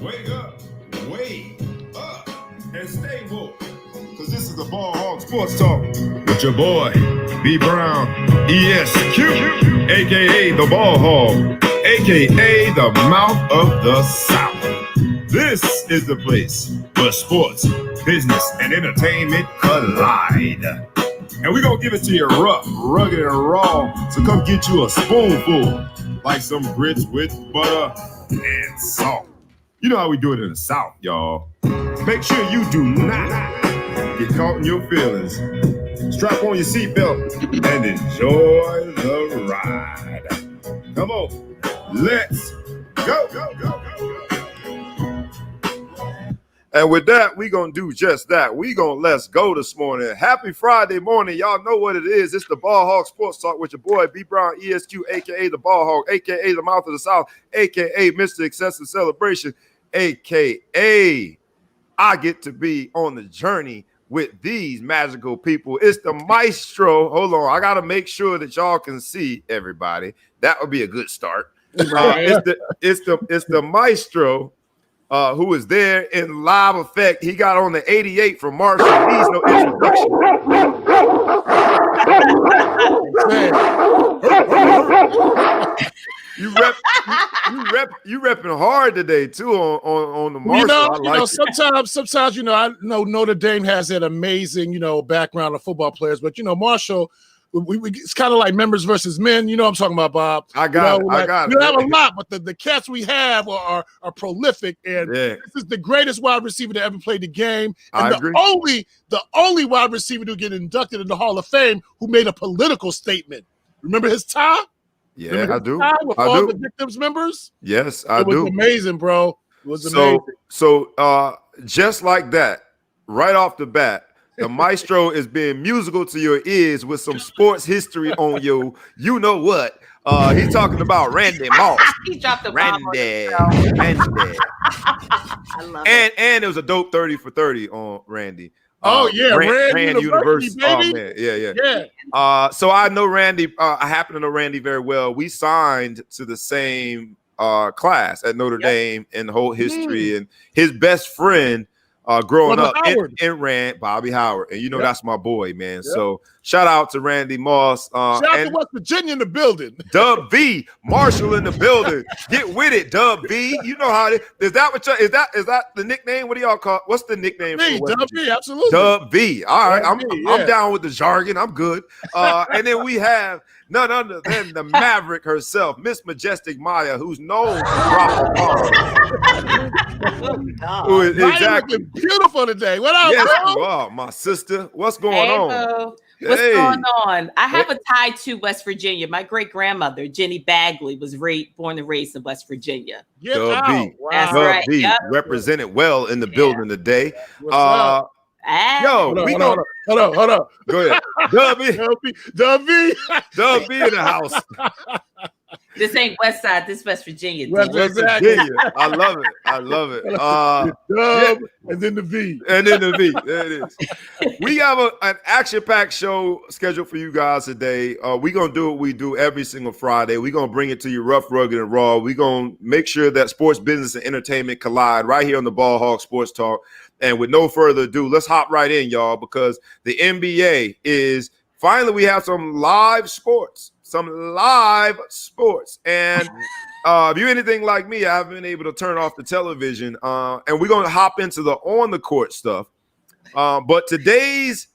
Wake up, and stay woke. Cause this is the Ball Hog Sports Talk with your boy, B Brown, ESQ, aka the Ball Hog, aka the Mouth of the South. This is the place where sports, business, and entertainment collide. And we're gonna give it to you rough, rugged, and raw. So come get you a spoonful, like some grits with butter and salt. You know how we do it in the South, y'all. Make sure you do not get caught in your feelings. Strap on your seatbelt and enjoy the ride. Come on, let's go. And with that, we gonna do just that. We gonna let's go this morning. Happy Friday morning. Y'all know what it is. It's the Ball Hog Sports Talk with your boy, B Brown, ESQ, a.k.a. the Ball Hog, a.k.a. the Mouth of the South, a.k.a. Mr. Excessive Celebration, a.k.a. I get to be on the journey with these magical people. It's the maestro. Hold on. I got to make sure that y'all can see everybody. That would be a good start. It's the maestro. Who is there in live effect. He got on the 88 from Marshall. Needs no introduction. You repping hard today too on the Marshall. Sometimes I know Notre Dame has that amazing background of football players, but Marshall. It's kind of like members versus men. You know what I'm talking about, Bob. I got it. We have a lot, but the cats we have are prolific, and this is the greatest wide receiver to ever play the game. And the only wide receiver to get inducted in the Hall of Fame who made a political statement. Remember his tie? Yeah, I do. With all the victims members? Yes, I do. It was amazing, bro. It was amazing. So just like that, right off the bat, the maestro is being musical to your ears with some sports history on you. You know what? He's talking about Randy Moss. He dropped the Randy. I love it. And it was a dope 30 for 30 on Randy. Rand University, baby. Oh, man. Yeah. So I know Randy. I happen to know Randy very well. We signed to the same class at Notre Dame in the whole history, and his best friend. Growing up in Rand, Bobby Howard, and that's my boy, man. Yep. So shout out to Randy Moss. Shout out to West Virginia in the building. Dub V, Marshall in the building. Get with it, Dub V. You know how it is. That what is that the nickname? What do y'all call? What's the nickname? Dub V, absolutely. Dub V. All right, I'm down with the jargon. I'm good. And then we have none other than the Maverick herself, Miss Majestic Maya, who's known to drop a Oh, exactly beautiful today. What up, bro? Oh, my sister. What's going on? Bro. What's going on? I have a tie to West Virginia. My great grandmother, Jenny Bagley, was born and raised in West Virginia. Dub B. Wow. That's right. B. Yep. Represented well in the building today. What's up? Yo, hold on. Go ahead. Dub B in the house. This ain't West Side. This West Virginia. West Virginia. I love it. Dub, and then the V. There it is. We have an action-packed show scheduled for you guys today. We're going to do what we do every single Friday. We're going to bring it to you rough, rugged, and raw. We're going to make sure that sports, business, and entertainment collide right here on the Ball Hog Sports Talk. And with no further ado, let's hop right in, y'all, because the NBA is finally we have some live sports. And if you're anything like me, I haven't been able to turn off the television. And we're going to hop into the on-the-court stuff. But today's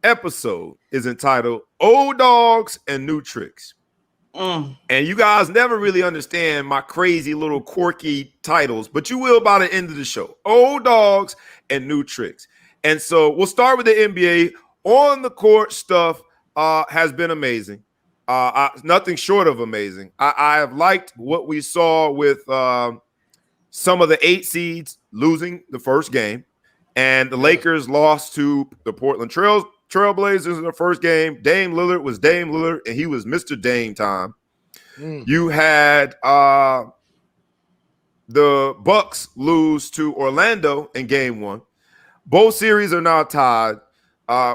episode is entitled Old Dogs and New Tricks. And you guys never really understand my crazy little quirky titles, but you will by the end of the show. Old Dogs and New Tricks. And so we'll start with the NBA. On-the-court stuff has been amazing. Nothing short of amazing. I have liked what we saw with some of the 8 seeds losing the first game, and the Lakers lost to the Portland Trailblazers in the first game. Dame Lillard was Dame Lillard, and he was Mr. Dame time. You had the Bucks lose to Orlando in game 1. Both series are now tied.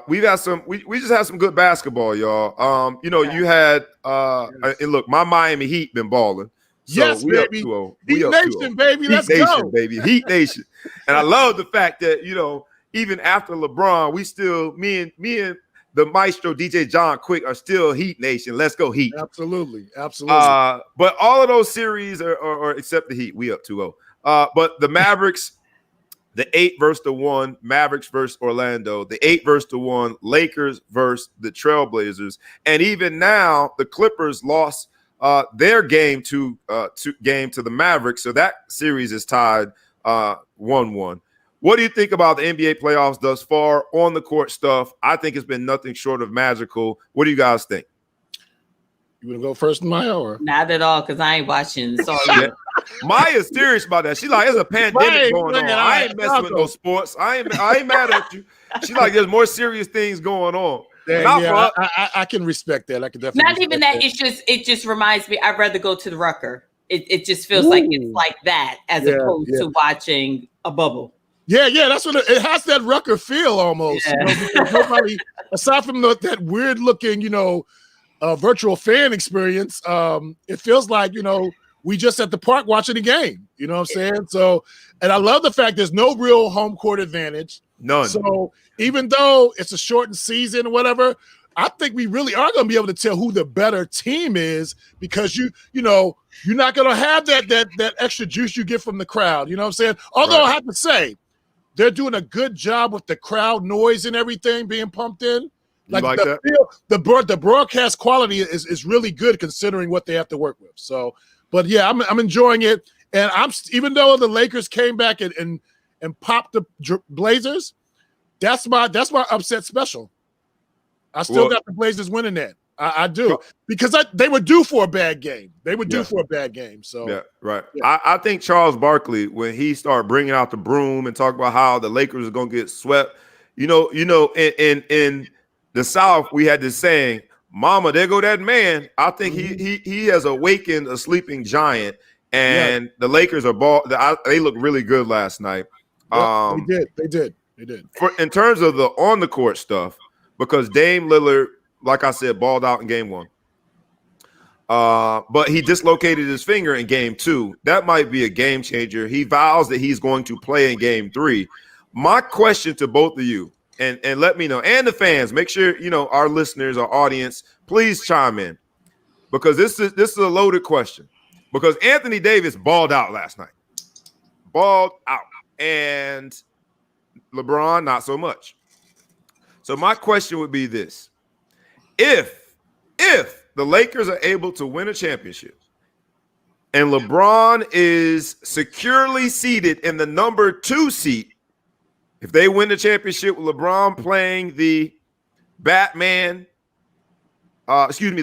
We've had we just had some good basketball, y'all. You had and look, my Miami Heat been balling. So yes, we baby. Up 2-0. Heat Nation, baby. Let's go. Baby. Heat Nation. And I love the fact that, even after LeBron, we still, me and the maestro DJ John Quick are still Heat Nation. Let's go Heat. Absolutely. But all of those series are except the Heat, we up 2-0. But the Mavericks, the 8-1, Mavericks versus Orlando, the 8-1, Lakers versus the Trailblazers, and even now the Clippers lost their game to the Mavericks, so that series is tied 1-1. What do you think about the NBA playoffs thus far? On the court stuff, I think it's been nothing short of magical. What do you guys think? You want to go first, Maya? Or? Not at all, because I ain't watching. Sorry. Maya's serious about that. She's like, there's a pandemic going on. I ain't messing with no sports. I ain't mad at you. She's like, there's more serious things going on. I can respect that. I can definitely. Not even that. It just reminds me. I'd rather go to the Rucker. It just feels like it's like that as opposed to watching a bubble. Yeah, that's what it has, that Rucker feel almost. Yeah. Because nobody, aside from that weird looking, virtual fan experience, it feels like, we just at the park watching the game. You know what I'm saying? So, and I love the fact there's no real home court advantage. None. So even though it's a shortened season or whatever, I think we really are going to be able to tell who the better team is, because you're not going to have that extra juice you get from the crowd. You know what I'm saying? Although I have to say, they're doing a good job with the crowd noise and everything being pumped in. The broadcast quality is really good considering what they have to work with. So, but yeah, I'm enjoying it. And even though the Lakers came back and popped the Blazers, that's my upset special. I still got the Blazers winning that. I do, because they were due for a bad game. So yeah, right. Yeah. I think Charles Barkley, when he started bringing out the broom and talk about how the Lakers are going to get swept, in the South we had this saying, "Mama, there go that man." I think he has awakened a sleeping giant, and the Lakers are they look really good last night. They did. In terms of the on the court stuff, because Dame Lillard, like I said, balled out in game 1. But he dislocated his finger in game 2. That might be a game changer. He vows that he's going to play in game 3. My question to both of you, and let me know, and the fans, make sure, our listeners, our audience, please chime in, because this is a loaded question. Because Anthony Davis balled out last night. And LeBron, not so much. So my question would be this. If the Lakers are able to win a championship and LeBron is securely seated in the number 2 seat, if they win the championship with LeBron playing the the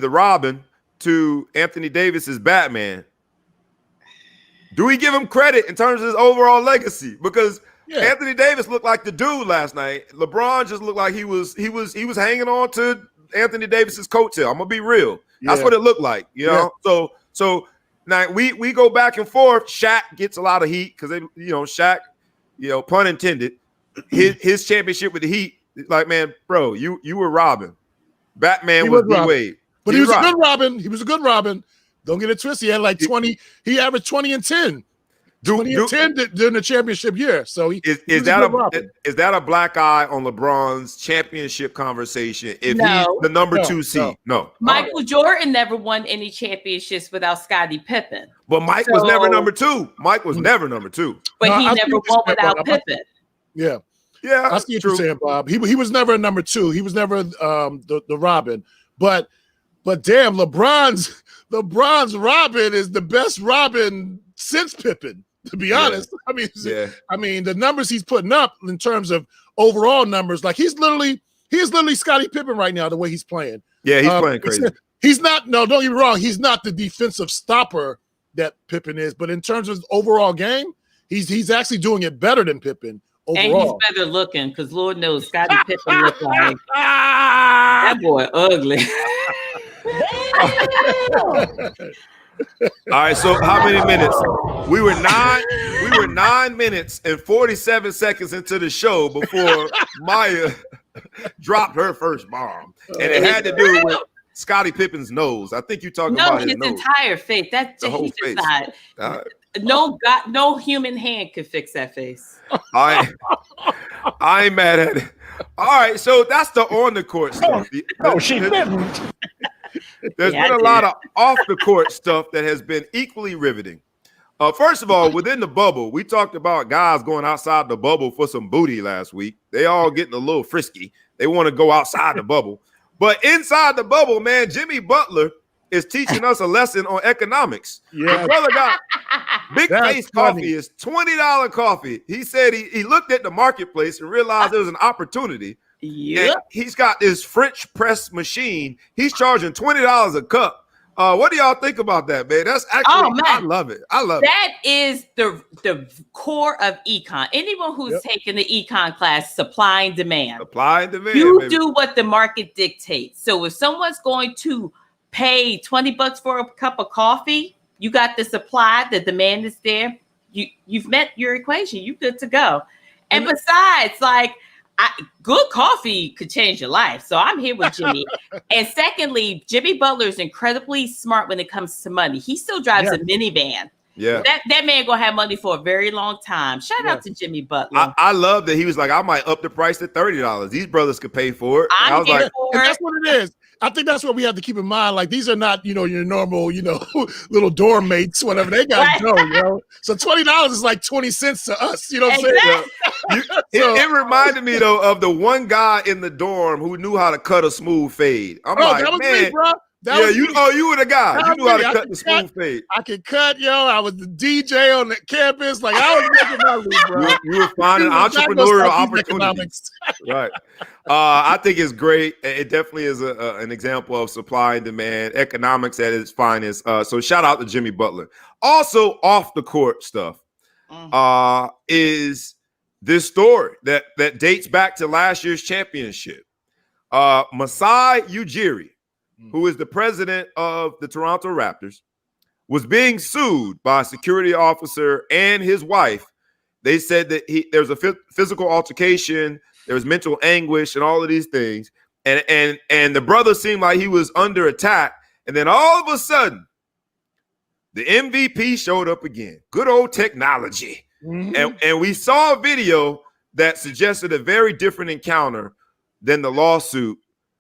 Robin to Anthony Davis's Batman, do we give him credit in terms of his overall legacy? Because Anthony Davis looked like the dude last night. LeBron just looked like he was hanging on to Anthony Davis's coattail. I'm gonna be real. That's what it looked like, So now we go back and forth. Shaq gets a lot of heat because Shaq, pun intended, his championship with the Heat. Like, man, bro, you were Robin. Batman was Wade. But he was a good Robin. He was a good Robin. Don't get it twisted. He had like 20. He averaged 20 and 10. 20 and 10 during the championship year. So is that a black eye on LeBron's championship conversation if he's the number 2 seed? No. Michael Jordan never won any championships without Scottie Pippen. But Mike was never number 2. Mike was never number 2. But he never won without Pippen. Yeah. I see what you're saying, Bob. He was never a number 2. He was never the Robin. But damn, LeBron's Robin is the best Robin since Pippen. To be honest, I mean, the numbers he's putting up in terms of overall numbers, like he's literally Scottie Pippen right now, the way he's playing. Yeah, he's playing crazy. He's not. No, don't get me wrong. He's not the defensive stopper that Pippen is, but in terms of his overall game, he's actually doing it better than Pippen overall. And he's better looking, because Lord knows Scottie Pippen looked like that boy ugly. All right, so how many minutes? We were 9 minutes and 47 seconds into the show before Maya dropped her first bomb. And it had to do with Scottie Pippen's nose. I think you're talking about his nose. Entire face. That's the whole face. No human hand could fix that face. I ain't mad at it. All right, so that's the on the court stuff. She didn't. There's been a lot of off the court stuff that has been equally riveting. First of all, within the bubble, we talked about guys going outside the bubble for some booty last week. They all getting a little frisky. They want to go outside the bubble. But inside the bubble, man, Jimmy Butler is teaching us a lesson on economics. Yeah. The brother got Big Face Coffee is $20 coffee. He said he looked at the marketplace and realized there was an opportunity. Yeah. He's got this French press machine. He's charging $20 a cup. What do y'all think about that, man? That's actually, I love it. That is the core of econ. Anyone who's taken the econ class, supply and demand. Supply and demand. You do what the market dictates. So if someone's going to pay $20 for a cup of coffee, you got the supply, the demand is there. You've met your equation. You're good to go. And besides, like, good coffee could change your life. So I'm here with Jimmy. And secondly, Jimmy Butler is incredibly smart when it comes to money. He still drives a minivan. Yeah. That man gonna have money for a very long time. Shout out to Jimmy Butler. I love that he was like, I might up the price to $30. These brothers could pay for it. I was like, that's what it is. I think that's what we have to keep in mind. Like, these are not, your normal, little dorm mates, whatever. They got to go, So $20 is like 20 cents to us. You know what I'm saying? It reminded me, though, of the one guy in the dorm who knew how to cut a smooth fade. I'm like, that was man. me, bro. You were the guy. You knew how to cut the smooth fade. I could cut, I was the DJ on the campus. Like, I was making money, bro. You were finding entrepreneurial opportunities. Right. I think it's great. It definitely is an example of supply and demand, economics at its finest. So shout out to Jimmy Butler. Also, off the court stuff is this story that dates back to last year's championship. Masai Ujiri, who is the president of the Toronto Raptors, was being sued by a security officer and his wife. They said that there was a physical altercation, there was mental anguish, and all of these things. And the brother seemed like he was under attack. And then all of a sudden, the MVP showed up again. Good old technology. Mm-hmm. And we saw a video that suggested a very different encounter than the lawsuit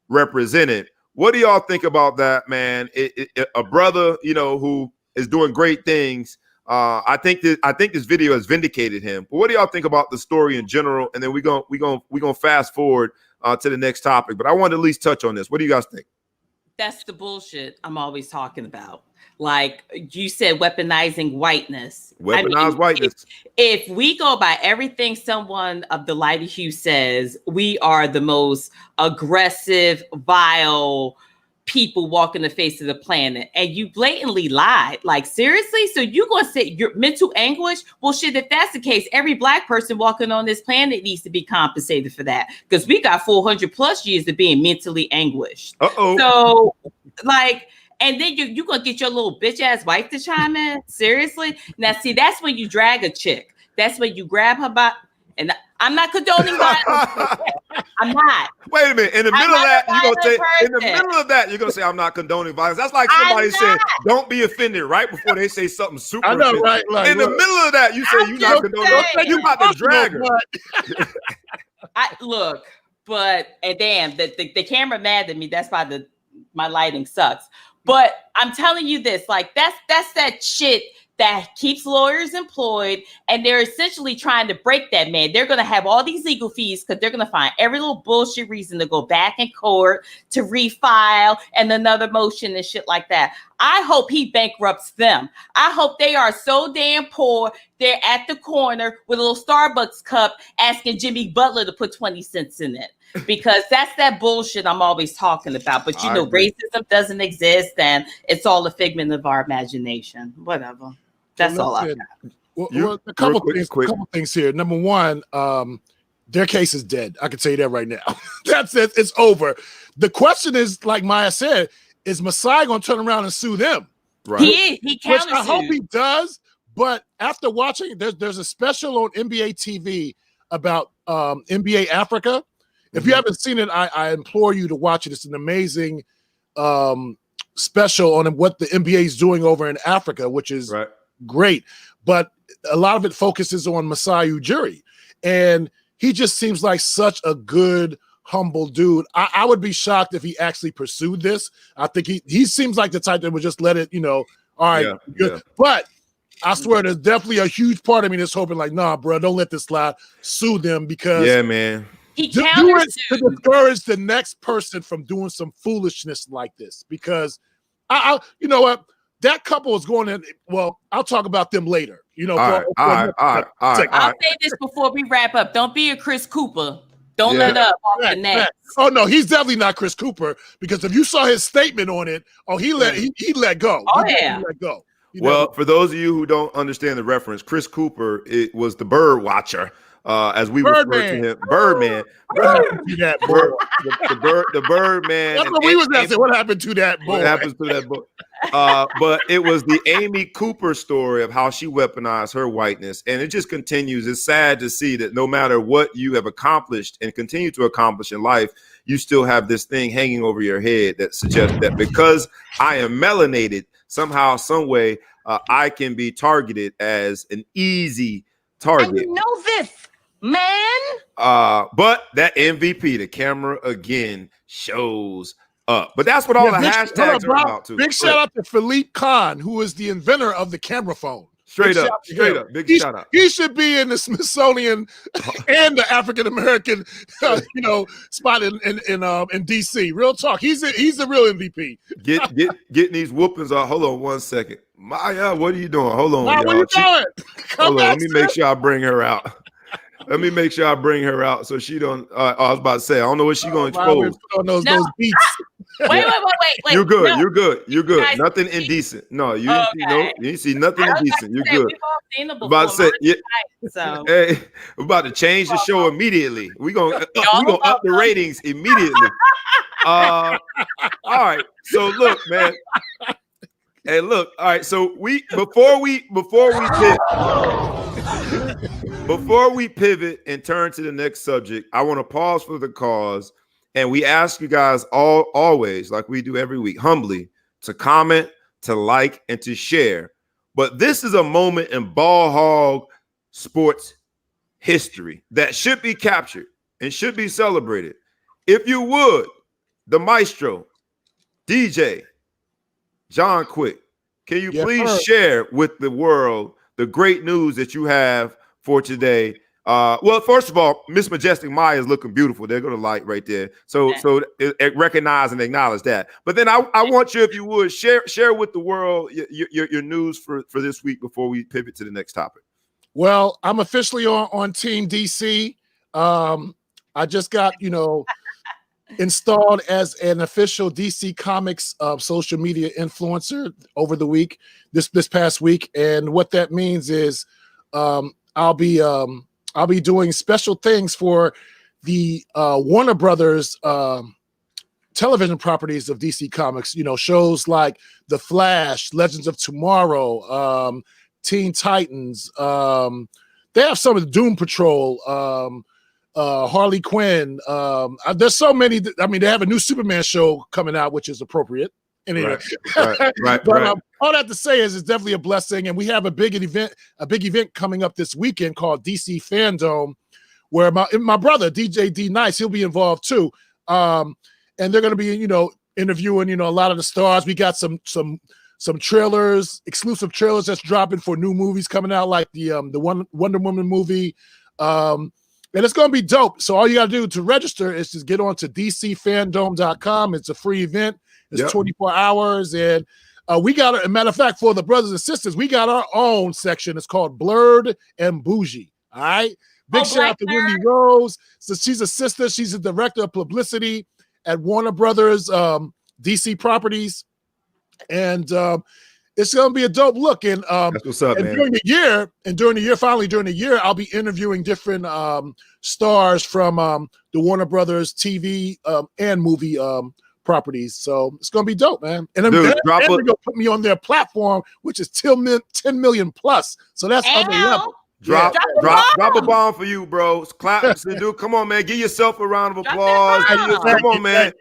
represented. What do y'all think about that, man? A brother, who is doing great things. I think this video has vindicated him. But what do y'all think about the story in general? And then we're gonna fast forward to the next topic. But I want to at least touch on this. What do you guys think? That's the bullshit I'm always talking about. Like you said, weaponizing whiteness. Whiteness. If we go by everything someone of the lighter hue says, we are the most aggressive, vile people walking the face of the planet, and you blatantly lied. Like, seriously? So you gonna say your mental anguish? Well, shit, if that's the case, every Black person walking on this planet needs to be compensated for that, because we got 400 plus years of being mentally anguished. So, like, and then you're gonna get your little bitch ass wife to chime in? Seriously? Now, see, that's when you drag a chick. That's when you grab her by, and I'm not condoning violence. I'm not. Wait a minute. In the middle of that, you're gonna say, I'm not condoning violence. That's like somebody saying, don't be offended right before they say something super. I know, right? Like, in the middle of that, you say you're not condoning. You about to drag her. And damn, the camera mad at me. That's why my lighting sucks. But I'm telling you this, like, that's that shit that keeps lawyers employed, and they're essentially trying to break that man. They're going to have all these legal fees because they're going to find every little bullshit reason to go back in court, to refile, and another motion and shit like that. I hope he bankrupts them. I hope they are so damn poor, they're at the corner with a little Starbucks cup asking Jimmy Butler to put 20 cents in it. Because that's that bullshit I'm always talking about. But racism doesn't exist, and it's all a figment of our imagination. Whatever. That's all I got. Well, a couple things here. Number one, their case is dead. I can tell you that right now. That's it. It's over. The question is, like Maya said, is Masai going to turn around and sue them? Right. He countersued. I hope he does. But after watching, there's a special on NBA TV about NBA Africa. If you haven't seen it, I implore you to watch it. It's an amazing special on what the NBA is doing over in Africa, which is great. But a lot of it focuses on Masai Ujuri. And he just seems like such a good, humble dude. I would be shocked if he actually pursued this. I think he seems like the type that would just let it, all right, good. Yeah. But I swear there's definitely a huge part of me that's hoping like, nah, bro, don't let this slide. Sue them because man. He do it to discourage the next person from doing some foolishness like this. Because I you know what? That couple is going in. Well, I'll talk about them later. All right. I'll say this before we wrap up. Don't be a Chris Cooper. Don't let up off the net. Oh no, he's definitely not Chris Cooper because if you saw his statement on it, he let go. Oh he let go. Well, for those of you who don't understand the reference, Chris Cooper, it was the bird watcher. As we refer to him, Birdman. The Birdman. That's what we was asking. What happened to that boy? What happens to that boy? But it was the Amy Cooper story of how she weaponized her whiteness. And it just continues. It's sad to see that no matter what you have accomplished and continue to accomplish in life, you still have this thing hanging over your head that suggests that because I am melanated, somehow, some way, I can be targeted as an easy target. And you know this, man. But that MVP, the camera again shows up. But that's what all the hashtags are about too. Big shout out to Philippe Kahn, who is the inventor of the camera phone. Straight up. Big shout out. He should be in the Smithsonian and the African American, spot in DC. Real talk. He's the real MVP. Getting these whoopings off. Hold on 1 second. Maya, what are you doing? Hold on. Maya, what are you doing? Hold on. Let me make sure I bring her out. So she don't. I was about to say, I don't know what she's going to expose. Those beats. Wait. You're good. You're good. Nothing indecent. No, you didn't see nothing indecent. You're good. We've all seen them before. About to say, so. Hey, we're about to change the show immediately. We're gonna up the ratings immediately. All right. So look, man. Hey, look. All right. So before we pivot and turn to the next subject, I want to pause for the cause. And we ask you guys always, like we do every week, humbly, to comment, to like, and to share. But this is a moment in ball hog sports history that should be captured and should be celebrated. If you would, the maestro, DJ, John Quick, can you please share with the world the great news that you have for today? Well, first of all, Miss Majestic Maya is looking beautiful. They're going to light right there. So recognize and acknowledge that. But then I want you, if you would, share with the world your news for this week before we pivot to the next topic. Well, I'm officially on Team DC. I just got, installed as an official DC Comics social media influencer over the week, this past week. And what that means is I'll be doing special things for the Warner Brothers television properties of DC Comics, shows like The Flash, Legends of Tomorrow, Teen Titans. They have some of the Doom Patrol, Harley Quinn. There's so many. They have a new Superman show coming out, which is appropriate. Anyway, right. All that to say is it's definitely a blessing, and we have a big event coming up this weekend called DC Fandom, where my brother DJ D Nice, he'll be involved too, and they're going to be interviewing a lot of the stars. We got some trailers, exclusive trailers that's dropping for new movies coming out, like the Wonder Woman movie, and it's going to be dope. So all you got to do to register is just get on to dcfandom.com. It's a free event. It's 24 hours, and we got a matter of fact, for the brothers and sisters, we got our own section. It's called Blurred and Bougie. All right. Big shout out to Wendy Rose. So she's a sister. She's a director of publicity at Warner Brothers DC Properties. And it's gonna be a dope look. And that's what's up, man. During the year, I'll be interviewing different stars from the Warner Brothers TV and movie properties. So it's gonna be dope, man. And they're gonna put me on their platform, which is 10 million plus. So that's other level. Drop a bomb for you, bro. Clap, dude. Come on, man. Give yourself a round of applause. Come on, man.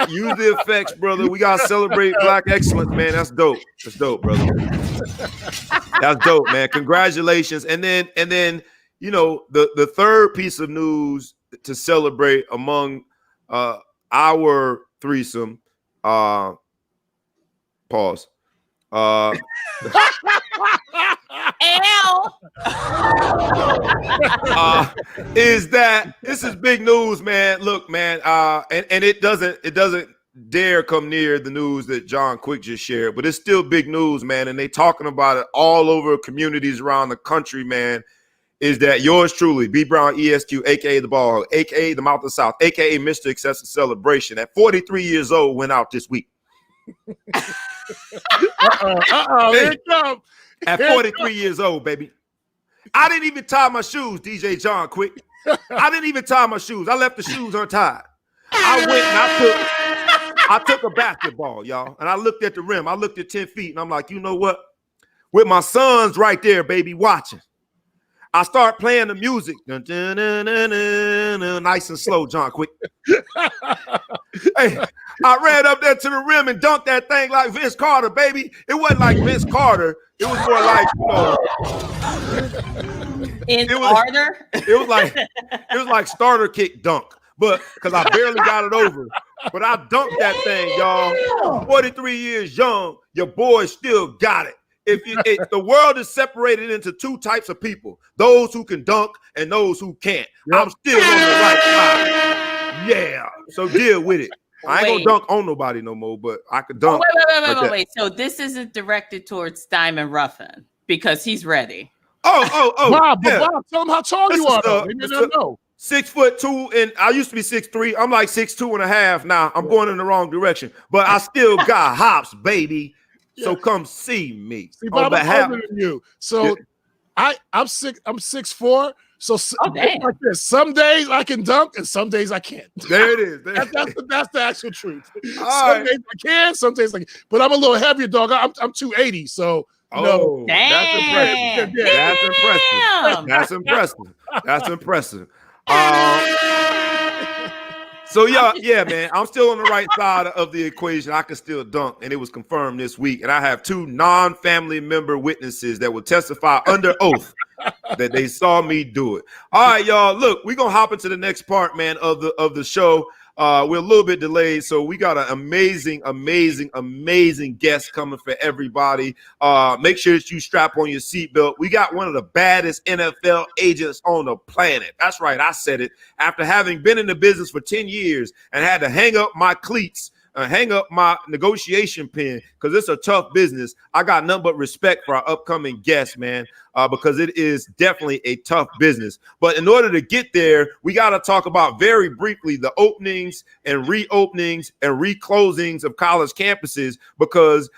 Use the effects, brother. We gotta celebrate Black excellence, man. That's dope. That's dope, brother. That's dope, man. Congratulations. And then, you know, the third piece of news to celebrate among our threesome. Pause. Is that this is big news, man. Look, man, and it doesn't dare come near the news that John Quick just shared, but it's still big news, man. And they talking about it all over communities around the country, man. Is that yours truly, B Brown ESQ, aka the Ball, aka the Mouth of the South, aka Mr. Excessive Celebration, at 43 years old, went out this week. Here it comes. At 43 years old, baby. I didn't even tie my shoes, DJ John Quick. I didn't even tie my shoes. I left the shoes untied. I went and I took a basketball, y'all, and I looked at the rim. I looked at 10 feet, and I'm like, you know what? With my sons right there, baby, watching. I start playing the music. Dun, dun, dun, dun, dun, dun, nice and slow, John Quick. Hey, I ran up there to the rim and dunked that thing like Vince Carter, baby. It wasn't like Vince Carter. It was more like, it was like starter kick dunk, but because I barely got it over. But I dunked that thing, y'all. 43 years young, your boy still got it. If the world is separated into two types of people, those who can dunk and those who can't. Yep. I'm still on the right side. Yeah. So deal with it. I ain't gonna dunk on nobody no more, but I could dunk. Wait. So this isn't directed towards Diamond Ruffin because he's ready. Oh. Bob, yeah. Bob, tell him how tall you are. Maybe they don't know. 6'2", and I used to be 6'3". I'm like 6'2.5" now. I'm going in the wrong direction, but I still got hops, baby. Yeah. So come see me. See, Bob, I'm older than you. So I'm 6'4". So like this. Some days I can dunk and some days I can't. There it is. That's the actual truth. Some days I can, some days I can't. But I'm a little heavier, dog. I'm 280. So no, that's impressive. That's impressive. That's impressive. So yeah, man, I'm still on the right side of the equation. I can still dunk, and it was confirmed this week. And I have 2 non-family member witnesses that will testify under oath that they saw me do it. All right, y'all. Look, we're gonna hop into the next part, man, of the show. We're a little bit delayed, so we got an amazing guest coming for everybody. Make sure that you strap on your seatbelt. We got one of the baddest NFL agents on the planet. That's right, I said it. After having been in the business for 10 years and had to hang up my cleats, hang up my negotiation pen, because it's a tough business. I got nothing but respect for our upcoming guest, man, because it is definitely a tough business. But in order to get there, we got to talk about very briefly the openings and reopenings and reclosings of college campuses, because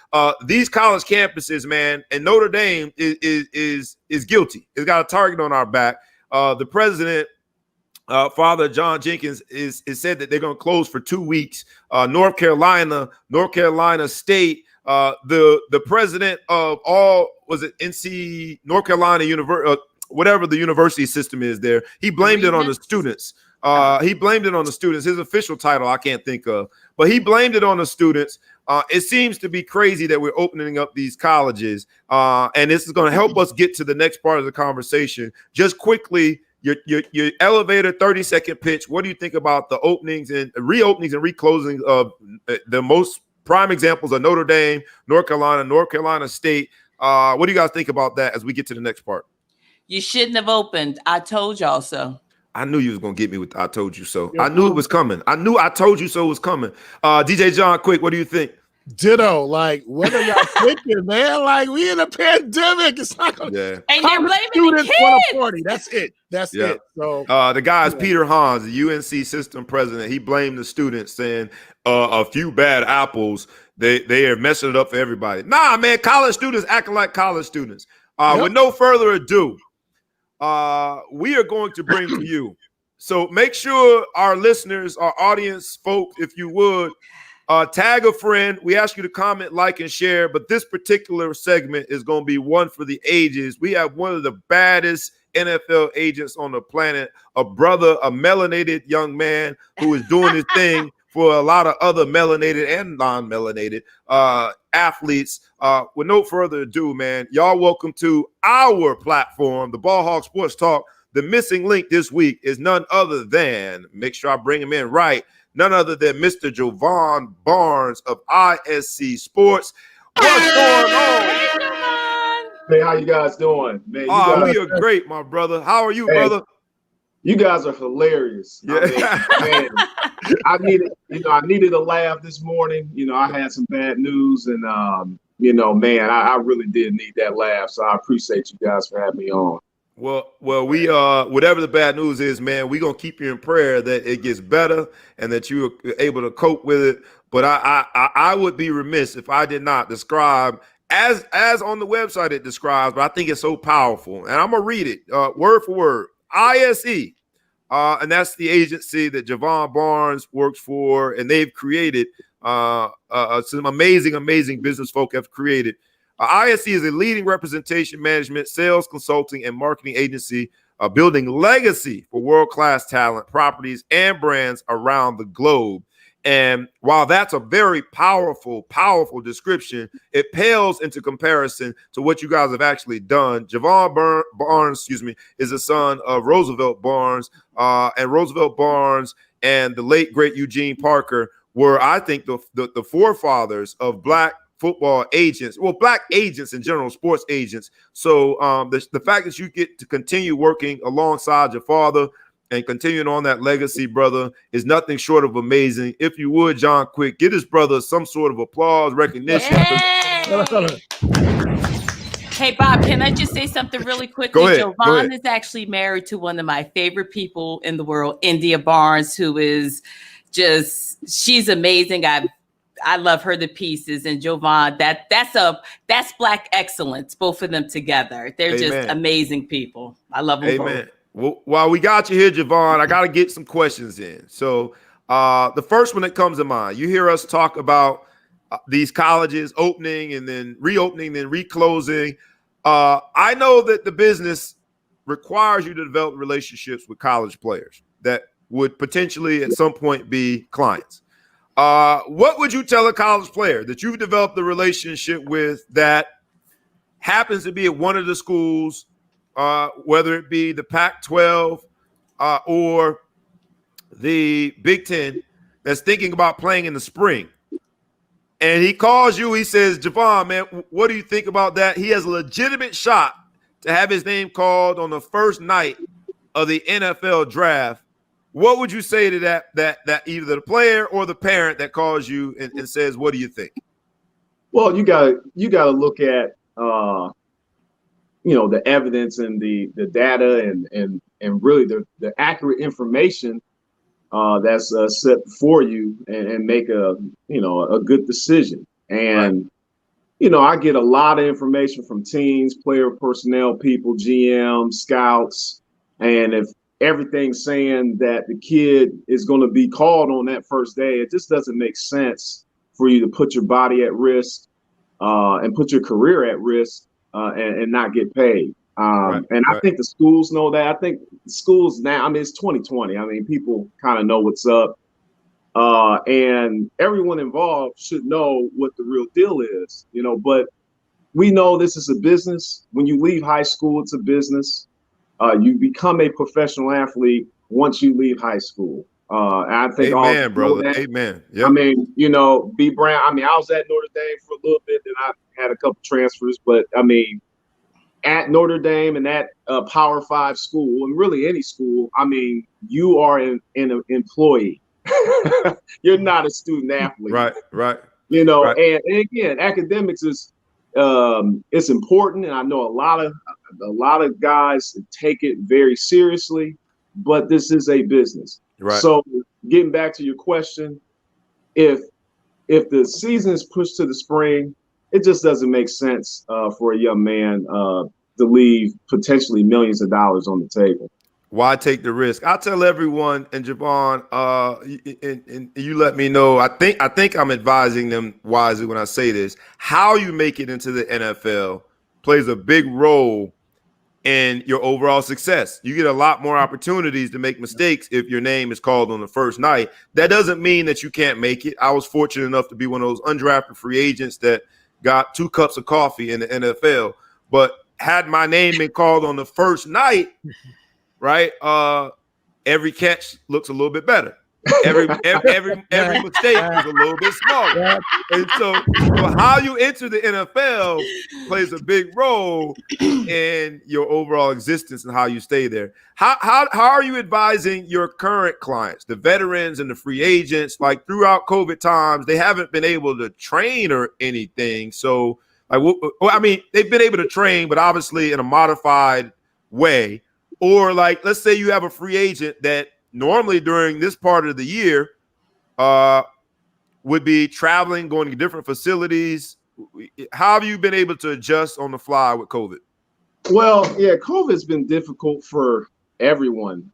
these college campuses, man, and Notre Dame is guilty. It's got a target on our back. The president, Father John Jenkins, is said that they're going to close for 2 weeks. North Carolina State, the president of all, was it NC North Carolina University, whatever the university system is there, he blamed it on the students. He blamed it on the students. His official title I can't think of, but he blamed it on the students. It seems to be crazy that we're opening up these colleges, and this is going to help us get to the next part of the conversation. Just quickly, your elevator 30-second pitch. What do you think about the openings and reopenings and reclosings of the most prime examples of Notre Dame, North Carolina State? What do you guys think about that as we get to the next part? You shouldn't have opened. I told y'all so. I knew you was going to get me with I told you so. I knew it was coming. I knew I told you so was coming. DJ John Quick, what do you think? Ditto. Like, what are y'all thinking, man? Like, we in a pandemic. It's not gonna. Yeah. And you're blaming the kids. Party. That's it. That's it. So the guy is Peter Hans, the UNC system president. He blamed the students, saying a few bad apples. They are messing it up for everybody. Nah, man, college students acting like college students. With no further ado, we are going to bring to you. So make sure our listeners, our audience folk, if you would, Tag a friend. We ask you to comment, like, and share, but this particular segment is going to be one for the ages. We have one of the baddest NFL agents on the planet, a melanated young man who is doing his thing for a lot of other melanated and non-melanated athletes. With no further ado, man, y'all welcome to our platform, the Ball Hawk Sports Talk. The missing link this week is none other than, make sure I bring him in right, none other than Mr. Jovan Barnes of ISC Sports. What's going on? Hey, how you guys doing? Man, we are great, my brother. How are you, brother? You guys are hilarious. Yeah. I needed a laugh this morning. I had some bad news, and I really did need that laugh. So I appreciate you guys for having me on. Well, we whatever the bad news is, man, we're gonna keep you in prayer that it gets better and that you're able to cope with it. But I would be remiss if I did not describe as on the website it describes, but I think it's so powerful. And I'm gonna read it word for word. ISE, and that's the agency that Jovan Barnes works for, and they've created some amazing business folk have created. ISC is a leading representation management, sales, consulting, and marketing agency building legacy for world-class talent, properties, and brands around the globe. And while that's a very powerful description, it pales into comparison to what you guys have actually done. Jovan Barnes, is the son of Roosevelt Barnes, and Roosevelt Barnes and the late, great Eugene Parker were, I think, the forefathers of black football agents, black agents in general, sports agents. So the fact that you get to continue working alongside your father and continuing on that legacy, brother, is nothing short of amazing. If you would, John Quick, give his brother some sort of applause, recognition. Hey, Bob, can I just say something really quickly? Go ahead. Jovan is actually married to one of my favorite people in the world, India Barnes, who is she's amazing. I love her to pieces, and Jovan, that's black excellence, both of them together. They're just amazing people. I love them both. Well, while we got you here, Jovan, I got to get some questions in. So the first one that comes to mind, you hear us talk about these colleges opening and then reopening, then reclosing. I know that the business requires you to develop relationships with college players that would potentially at some point be clients. What would you tell a college player that you've developed a relationship with that happens to be at one of the schools, whether it be the Pac-12 or the Big Ten, that's thinking about playing in the spring? And he calls you, he says, Jovan, man, what do you think about that? He has a legitimate shot to have his name called on the first night of the NFL draft. What would you say to that either the player or the parent that calls you and says, what do you think? Well, you gotta look at the evidence and the data and really the accurate information that's set before you and make a good decision. And I get a lot of information from teams, player personnel people, GM, scouts, and if everything's saying that the kid is going to be called on that first day, it just doesn't make sense for you to put your body at risk and put your career at risk and not get paid. I think the schools know that. I think schools now, it's 2020. People kind of know what's up. And everyone involved should know what the real deal is, but we know this is a business. When you leave high school, it's a business. You become a professional athlete once you leave high school. I think amen, brother. Amen. Yep. B. Brown. I was at Notre Dame for a little bit, and I had a couple transfers, but at Notre Dame and at a Power 5 school, and really any school, you are an employee. You're not a student athlete. Right. And again, academics is it's important, and I know a lot of guys take it very seriously, but this is a business. Right. So getting back to your question, if the season is pushed to the spring, it just doesn't make sense for a young man to leave potentially millions of dollars on the table. Why take the risk? I tell everyone, and Javon, and you let me know. I think I'm advising them wisely when I say this. How you make it into the NFL plays a big role in your overall success. You get a lot more opportunities to make mistakes if your name is called on the first night. That doesn't mean that you can't make it. I was fortunate enough to be one of those undrafted free agents that got 2 cups of coffee in the NFL. But had my name been called on the first night, right? Every catch looks a little bit better. Every mistake is a little bit smaller. And so how you enter the NFL plays a big role in your overall existence and how you stay there. How are you advising your current clients, the veterans and the free agents? Like throughout COVID times, they haven't been able to train or anything. So they've been able to train, but obviously in a modified way. Or like, let's say you have a free agent that normally during this part of the year would be traveling, going to different facilities. How have you been able to adjust on the fly with COVID? Well, yeah, COVID has been difficult for everyone,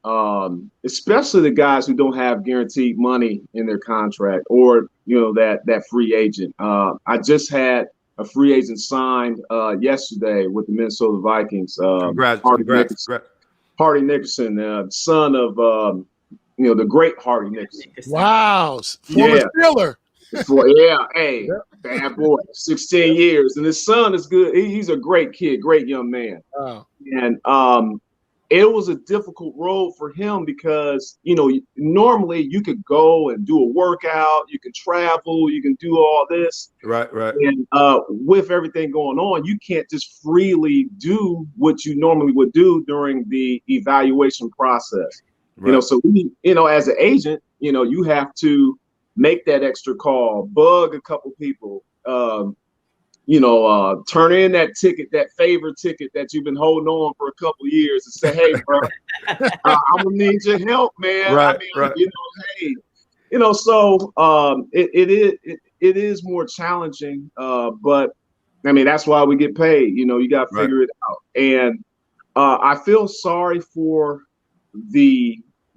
especially the guys who don't have guaranteed money in their contract or, that free agent. I just had a free agent signed yesterday with the Minnesota Vikings. Congrats. Hardy Nickerson, son of the great Hardy Nickerson. Wow, former Steeler. Hey, bad boy, 16 years, and his son is good. He's a great kid, great young man. Oh. And it was a difficult road for him because normally you could go and do a workout, you can travel, you can do all this. Right. And with everything going on, you can't just freely do what you normally would do during the evaluation process. Right. So as an agent, you have to make that extra call, bug a couple people, turn in that ticket, that favorite ticket that you've been holding on for a couple of years and say, hey, bro, I'm gonna need your help, man. Right. So it is more challenging, but that's why we get paid. You got to figure it out. And I feel sorry for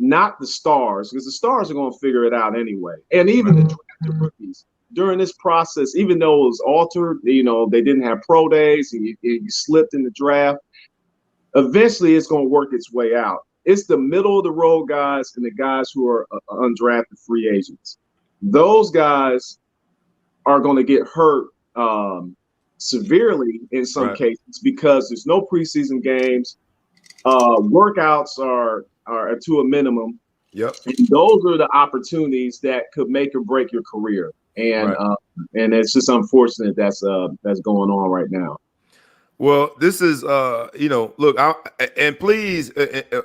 not the stars, because the stars are going to figure it out anyway. And even the drafted rookies during this process, even though it was altered, they didn't have pro days, and you slipped in the draft. Eventually, it's going to work its way out. It's the middle of the road guys and the guys who are undrafted free agents. Those guys are going to get hurt severely in some cases because there's no preseason games. Workouts are to a minimum. Yep. And those are the opportunities that could make or break your career. And and it's just unfortunate that's going on right now. Well, this is, look, and please,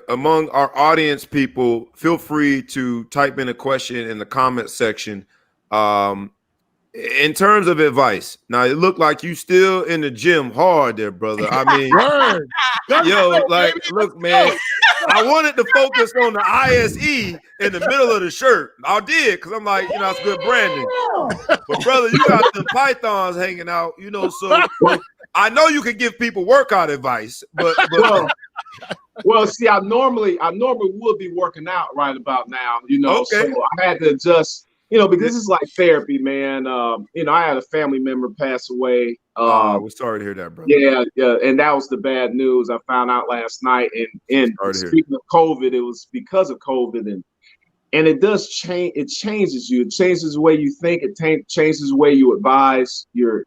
among our audience people, feel free to type in a question in the comment section. In terms of advice, now it looked like you still in the gym hard there, brother. I mean, look, man, I wanted to focus on the ISE in the middle of the shirt. I did, because I'm like, it's good branding. But brother, you got the pythons hanging out, so I know you can give people workout advice, but well, see, I normally would be working out right about now, Okay. So I had to adjust. Because it's like therapy, man. I had a family member pass away. We're sorry to hear that, brother. Yeah, and that was the bad news I found out last night. And speaking of COVID, it was because of COVID, and it does change. It changes you. It changes the way you think. It changes the way you advise your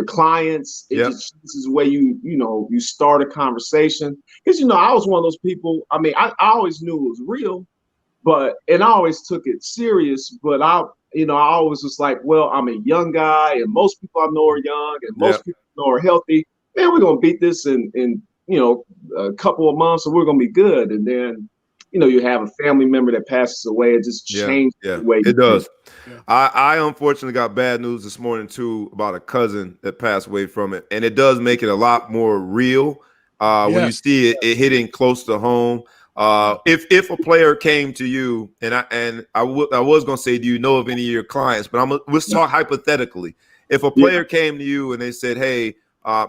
clients. It just changes the way you start a conversation. Because I was one of those people. I always knew it was real. And I always took it serious, but I always was like, well, I'm a young guy, and most people I know are young, and most people I know are healthy. Man, we're gonna beat this in a couple of months, and we're gonna be good. And then, you have a family member that passes away. It just changed the way it does. Yeah. I unfortunately got bad news this morning too about a cousin that passed away from it, and it does make it a lot more real when you see it hitting close to home. If a player came to you, and I was going to say, do you know of any of your clients? But let's talk hypothetically. If a player came to you and they said, hey,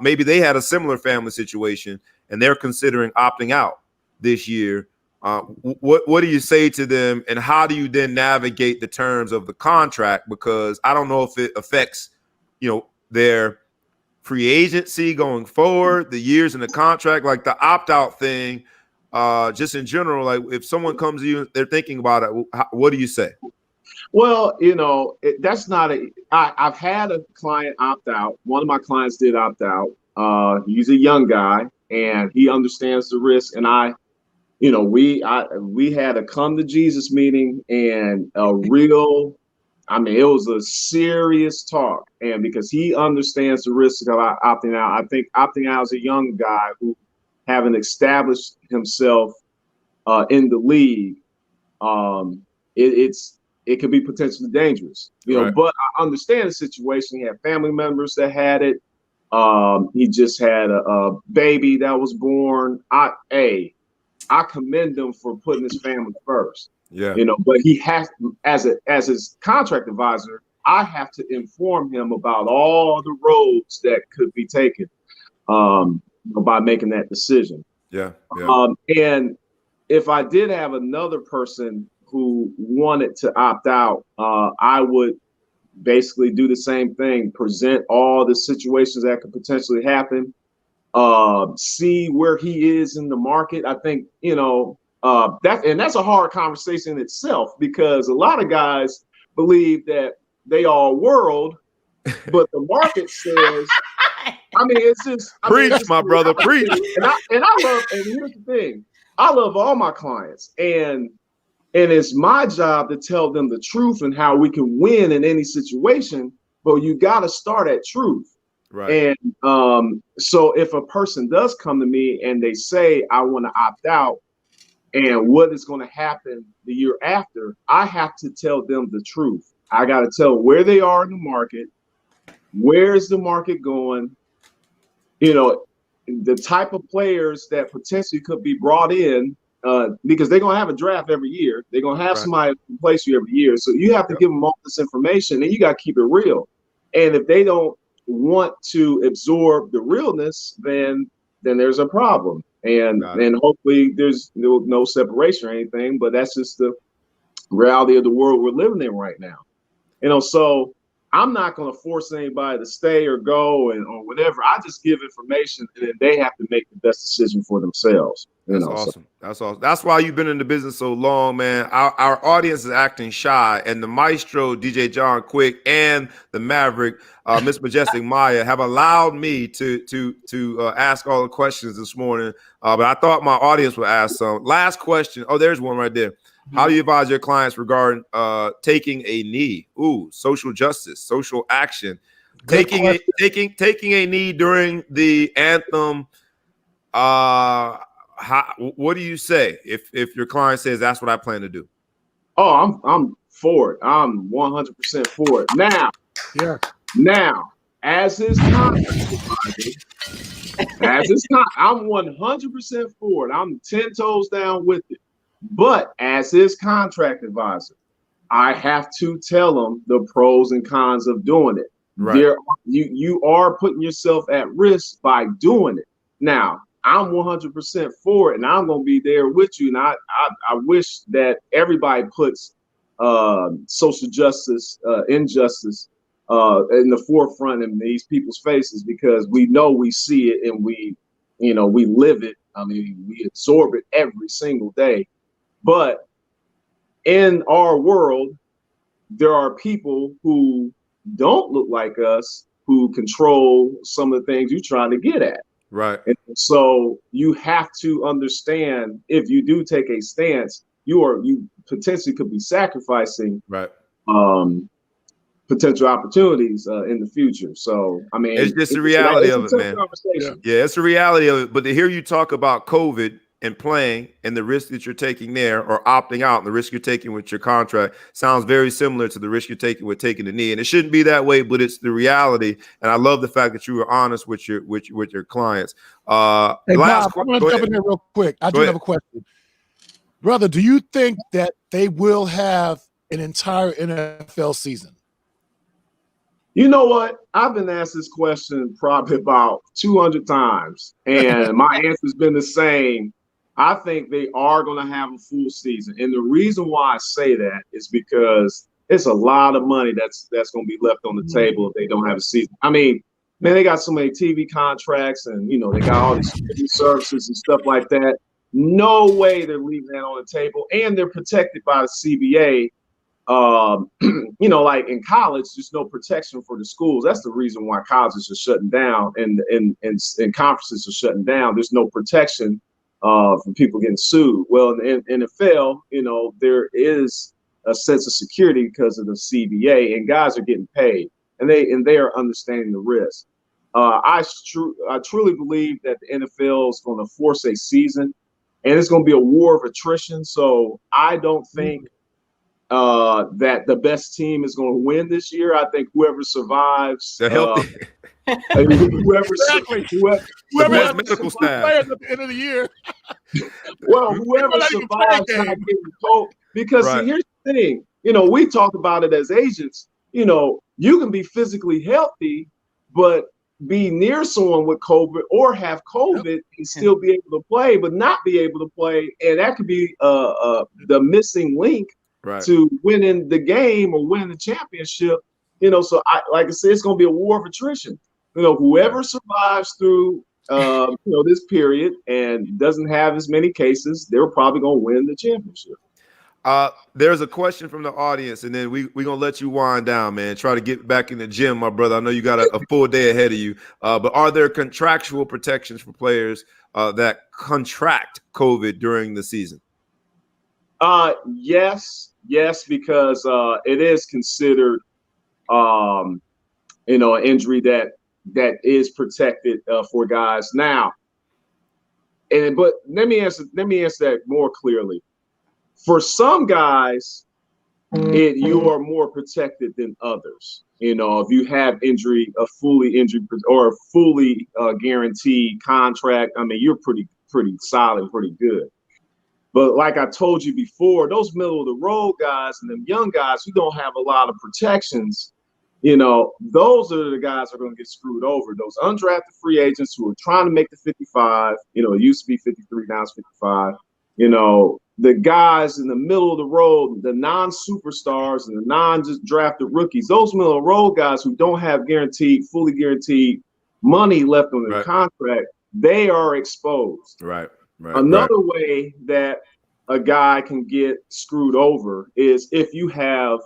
maybe they had a similar family situation and they're considering opting out, this year. What do you say to them, and how do you then navigate the terms of the contract? Because I don't know if it affects, their free agency going forward, the years in the contract, like the opt-out thing, just in general. Like if someone comes to you, they're thinking about it, what do you say? Well, that's not I've had a client opt out. One of my clients did opt out. He's a young guy and he understands the risk. And we had a come to Jesus meeting and it was a serious talk. And because he understands the risk of opting out, I think opting out as a young guy who haven't established himself in the league, it could be potentially dangerous, right. But I understand the situation. He had family members that had it. He just had a baby that was born. I commend him for putting his family first. Yeah. But he has, as his contract advisor, I have to inform him about all the roads that could be taken by making that decision. Yeah. And if I did have another person who wanted to opt out, I would basically do the same thing, present all the situations that could potentially happen, see where he is in the market. I think, that's a hard conversation in itself, because a lot of guys believe that they are world, but the market says, it's just preach, it's my brother, preach. And here's the thing, I love all my clients, and it's my job to tell them the truth and how we can win in any situation, but you got to start at truth. Right. And so if a person does come to me and they say, I want to opt out, and what is going to happen the year after, I have to tell them the truth. I got to tell where they are in the market, where is the market going, the type of players that potentially could be brought in, because they're going to have a draft every year. They're going to have somebody replace you every year. So you have to give them all this information, and you got to keep it real. And if they don't want to absorb the realness, then there's a problem. And hopefully there's no separation or anything, but that's just the reality of the world we're living in right now. So I'm not going to force anybody to stay or go or whatever. I just give information, and then they have to make the best decision for themselves. That's awesome. That's awesome. That's why you've been in the business so long, man. Our audience is acting shy, and the maestro, DJ John Quick, and the Maverick, Miss Majestic Maya, have allowed me to ask all the questions this morning. But I thought my audience would ask some. Last question. Oh, there's one right there. How do you advise your clients regarding taking a knee? Ooh, social justice, social action. Taking a knee during the anthem. What do you say if your client says that's what I plan to do? Oh, I'm for it. I'm 100% for it. Now, as his contract advisor, I'm 100% for it. I'm 10 toes down with it. But as his contract advisor, I have to tell him the pros and cons of doing it. Right. You are putting yourself at risk by doing it. Now, I'm 100% for it, and I'm going to be there with you. And I wish that everybody puts social justice, injustice in the forefront in these people's faces, because we know we see it and we live it. We absorb it every single day. But in our world, there are people who don't look like us who control some of the things you're trying to get at. Right. And so you have to understand, if you do take a stance, you potentially could be sacrificing potential opportunities in the future. So, it's just the reality of it, man. Yeah, it's the reality of it. But to hear you talk about COVID and playing and the risk that you're taking there, or opting out and the risk you're taking with your contract, sounds very similar to the risk you're taking with taking the knee. And it shouldn't be that way, but it's the reality. And I love the fact that you were honest with your clients. Hey, Bob, I'm going to jump in there real quick. I do have a question. Brother, do you think that they will have an entire NFL season? You know what? I've been asked this question probably about 200 times, and my answer's been the same. I think they are going to have a full season. And the reason why I say that is because it's a lot of money that's going to be left on the table if they don't have a season. I mean, man, they got so many TV contracts and, they got all these services and stuff like that. No way they're leaving that on the table. And they're protected by the CBA. Like in college, there's no protection for the schools. That's the reason why colleges are shutting down and conferences are shutting down. There's no protection from people getting sued. Well, in NFL, there is a sense of security because of the CBA, and guys are getting paid, and they are understanding the risk. I truly believe that the NFL is going to force a season, and it's going to be a war of attrition. So I don't think that the best team is going to win this year. I think whoever survives, whoever has medical staff at the end of the year. Well, whoever survives not getting cold. Because see, here's the thing. We talk about it as agents. You can be physically healthy, but be near someone with COVID or have COVID and still be able to play, but not be able to play, and that could be the missing link to winning the game or winning the championship. So like I said, it's going to be a war of attrition. Whoever survives through this period and doesn't have as many cases, they're probably going to win the championship. There's a question from the audience, and then we're going to let you wind down, man. Try to get back in the gym, my brother. I know you got a full day ahead of you, but are there contractual protections for players that contract COVID during the season? Yes, because it is considered, an injury that is protected for guys now. But let me answer that more clearly. For some guys, you are more protected than others. If you have a fully injured or a fully guaranteed contract, I mean, you're pretty solid, pretty good. But like I told you before, those middle of the road guys and them young guys who don't have a lot of protections, those are the guys that are going to get screwed over. Those undrafted free agents who are trying to make the 55, it used to be 53, now it's 55. The guys in the middle of the road, the non-superstars and the non-just drafted rookies, those middle of the road guys who don't have fully guaranteed money left on their contract, they are exposed. Right. Another way that a guy can get screwed over is if you have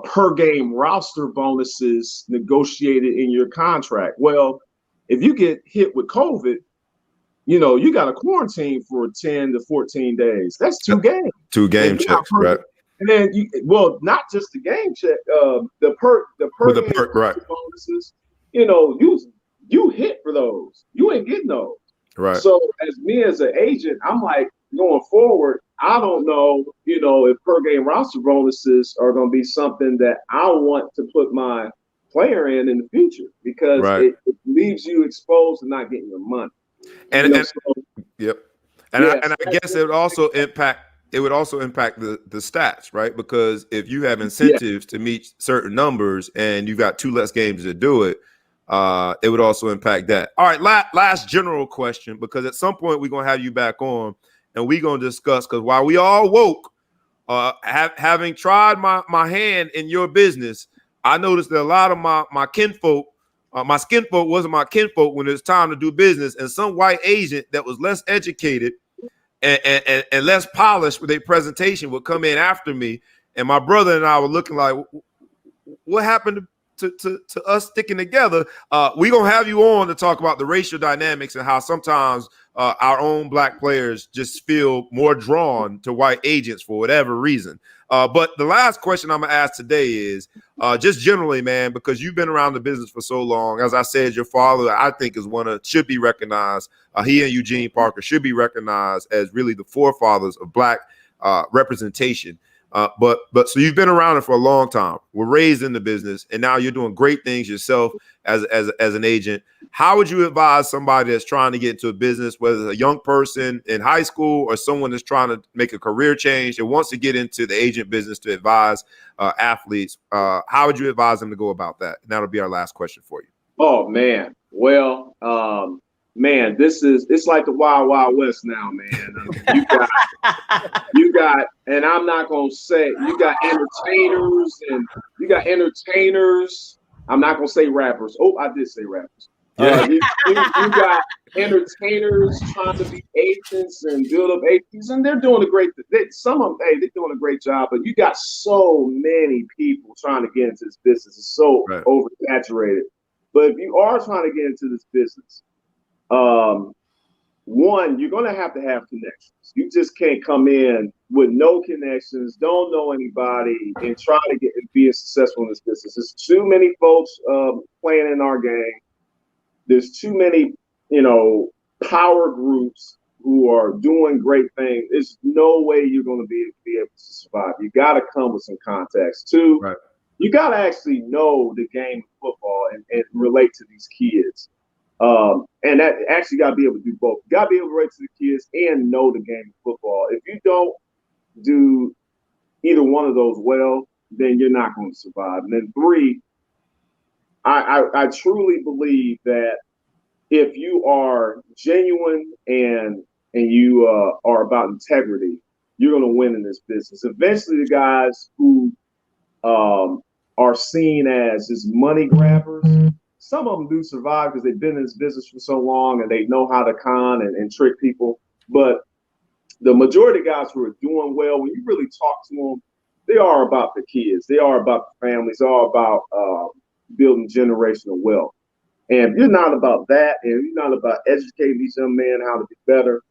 per game roster bonuses negotiated in your contract. Well, if you get hit with COVID, you got to quarantine for 10 to 14 days. That's 2 games. 2 game checks, right? And then not just the game check, the per game bonuses. You hit for those. You ain't getting those. Right. So as an agent, I'm like, going forward, I don't know, if per game roster bonuses are going to be something that I want to put my player in the future, because it leaves you exposed to not getting your money. I guess it would also impact the stats, right? Because if you have incentives to meet certain numbers and you've got 2 less games to do it, it would also impact that. All right, last general question, because at some point we're going to have you back on and we're going to discuss, because while we all woke, having tried my hand in your business, I noticed that a lot of my kinfolk, my skinfolk wasn't my kinfolk when it was time to do business, and some white agent that was less educated and less polished with a presentation would come in after me, and my brother and I were looking like, what happened to us sticking together? We're gonna have you on to talk about the racial dynamics and how sometimes our own black players just feel more drawn to white agents for whatever reason. But the last question I'm gonna ask today is just generally, man, because you've been around the business for so long. As I said, your father, I think, should be recognized. He and Eugene Parker should be recognized as really the forefathers of black representation. But so you've been around it for a long time. We're raised in the business, and now you're doing great things yourself as an agent. How would you advise somebody that's trying to get into a business, whether it's a young person in high school or someone that's trying to make a career change that wants to get into the agent business to advise athletes? How would you advise them to go about that? And that'll be our last question for you. Oh man, well, man, it's like the Wild Wild West now, man. I mean, you got, and I'm not gonna say you got entertainers. I'm not gonna say rappers. Oh, I did say rappers. You got entertainers trying to be agents and build up agents, and they're doing a great. Some of them, hey, they're doing a great job. But you got so many people trying to get into this business. It's so oversaturated. But if you are trying to get into this business, one, you're going to have connections. You just can't come in with no connections, don't know anybody, and try to get and be successful in this business. There's too many folks playing in our game. There's too many, power groups who are doing great things. There's no way you're going to be able to survive. You got to come with some context. Two, you got to actually know the game of football and relate to these kids. And that actually got to be able to do both. You got to be able to relate to the kids and know the game of football. If you don't do either one of those well, then you're not going to survive. And then three, I truly believe that if you are genuine and you are about integrity, you're going to win in this business. Eventually, the guys who are seen as just money grabbers, some of them do survive because they've been in this business for so long and they know how to con and trick people. But the majority of guys who are doing well, when you really talk to them, they are about the kids. They are about the families. They are about building generational wealth. And if you're not about that, and you're not about educating these young men how to be better,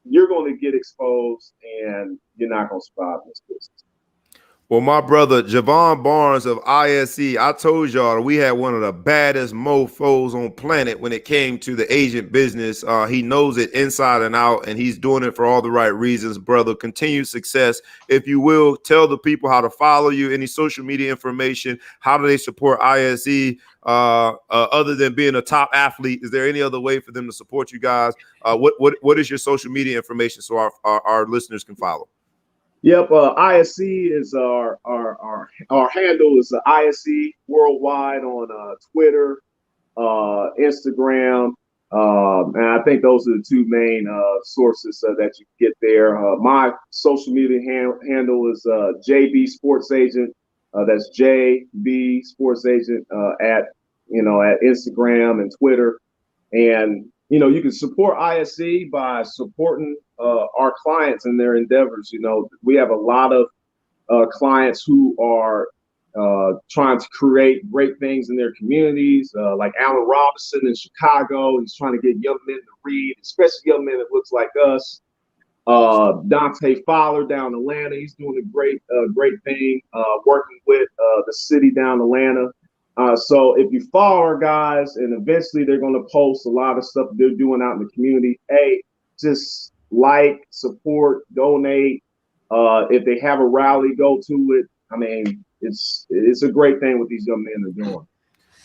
you're going to get exposed and you're not going to survive in this business. Well, my brother, Javon Barnes of ISE, I told y'all we had one of the baddest mofos on planet when it came to the agent business. He knows it inside and out, and he's doing it for all the right reasons, brother. Continued success. If you will, tell the people how to follow you, any social media information, how do they support ISE? Other than being a top athlete, is there any other way for them to support you guys? What is your social media information so our listeners can follow? Yep, ISE is our handle is ISE worldwide on Twitter, Instagram, and I think those are the two main sources that you get there. My social media handle is JB Sports Agent. That's JB Sports Agent at Instagram and Twitter, and you can support ISE by supporting our clients in their endeavors. We have a lot of clients who are trying to create great things in their communities, like Allen Robinson in Chicago. He's trying to get young men to read, especially young men that looks like us. Dante Fowler down in Atlanta, he's doing a great thing, working with the city down in Atlanta. So if you follow our guys, and eventually they're going to post a lot of stuff they're doing out in the community, hey, just like, support, donate. If they have a rally, go to it. I mean, it's a great thing what these young men are doing.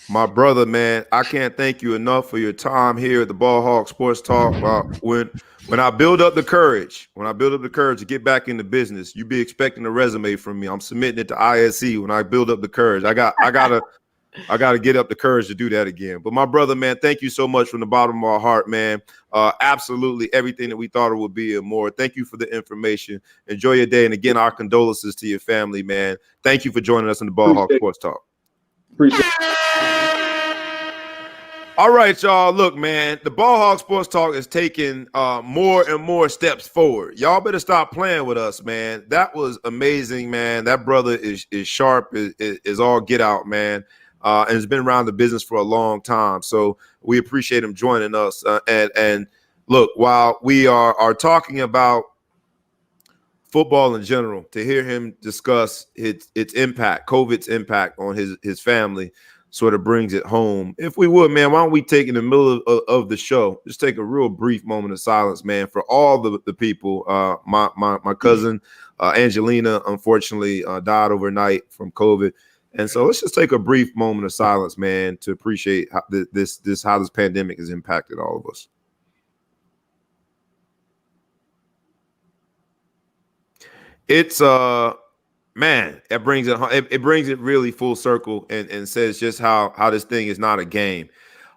My brother, man, I can't thank you enough for your time here at the Ball Hawk Sports Talk. When I build up the courage, to get back into business, you be expecting a resume from me. I'm submitting it to ISE when I build up the courage. I gotta get up the courage to do that again. But my brother, man, thank you so much from the bottom of our heart, man. Absolutely everything that we thought it would be and more. Thank you for the information. Enjoy your day. And again, our condolences to your family, man. Thank you for joining us on the Ball Hawk Sports Talk. Appreciate it. All right, y'all. Look, man, the Ball Hawk Sports Talk is taking more and more steps forward. Y'all better stop playing with us, man. That was amazing, man. That brother is sharp, is all get out, man. And has been around the business for a long time. So we appreciate him joining us. And look, while we are talking about football in general, to hear him discuss its impact, COVID's impact on his family, sort of brings it home. If we would, man, why don't we take in the middle of the show, just take a real brief moment of silence, man, for all the people. My cousin Angelina, unfortunately, died overnight from COVID. And so let's just take a brief moment of silence, man, to appreciate how this pandemic has impacted all of us. It's man, it brings it really full circle and says just how this thing is not a game.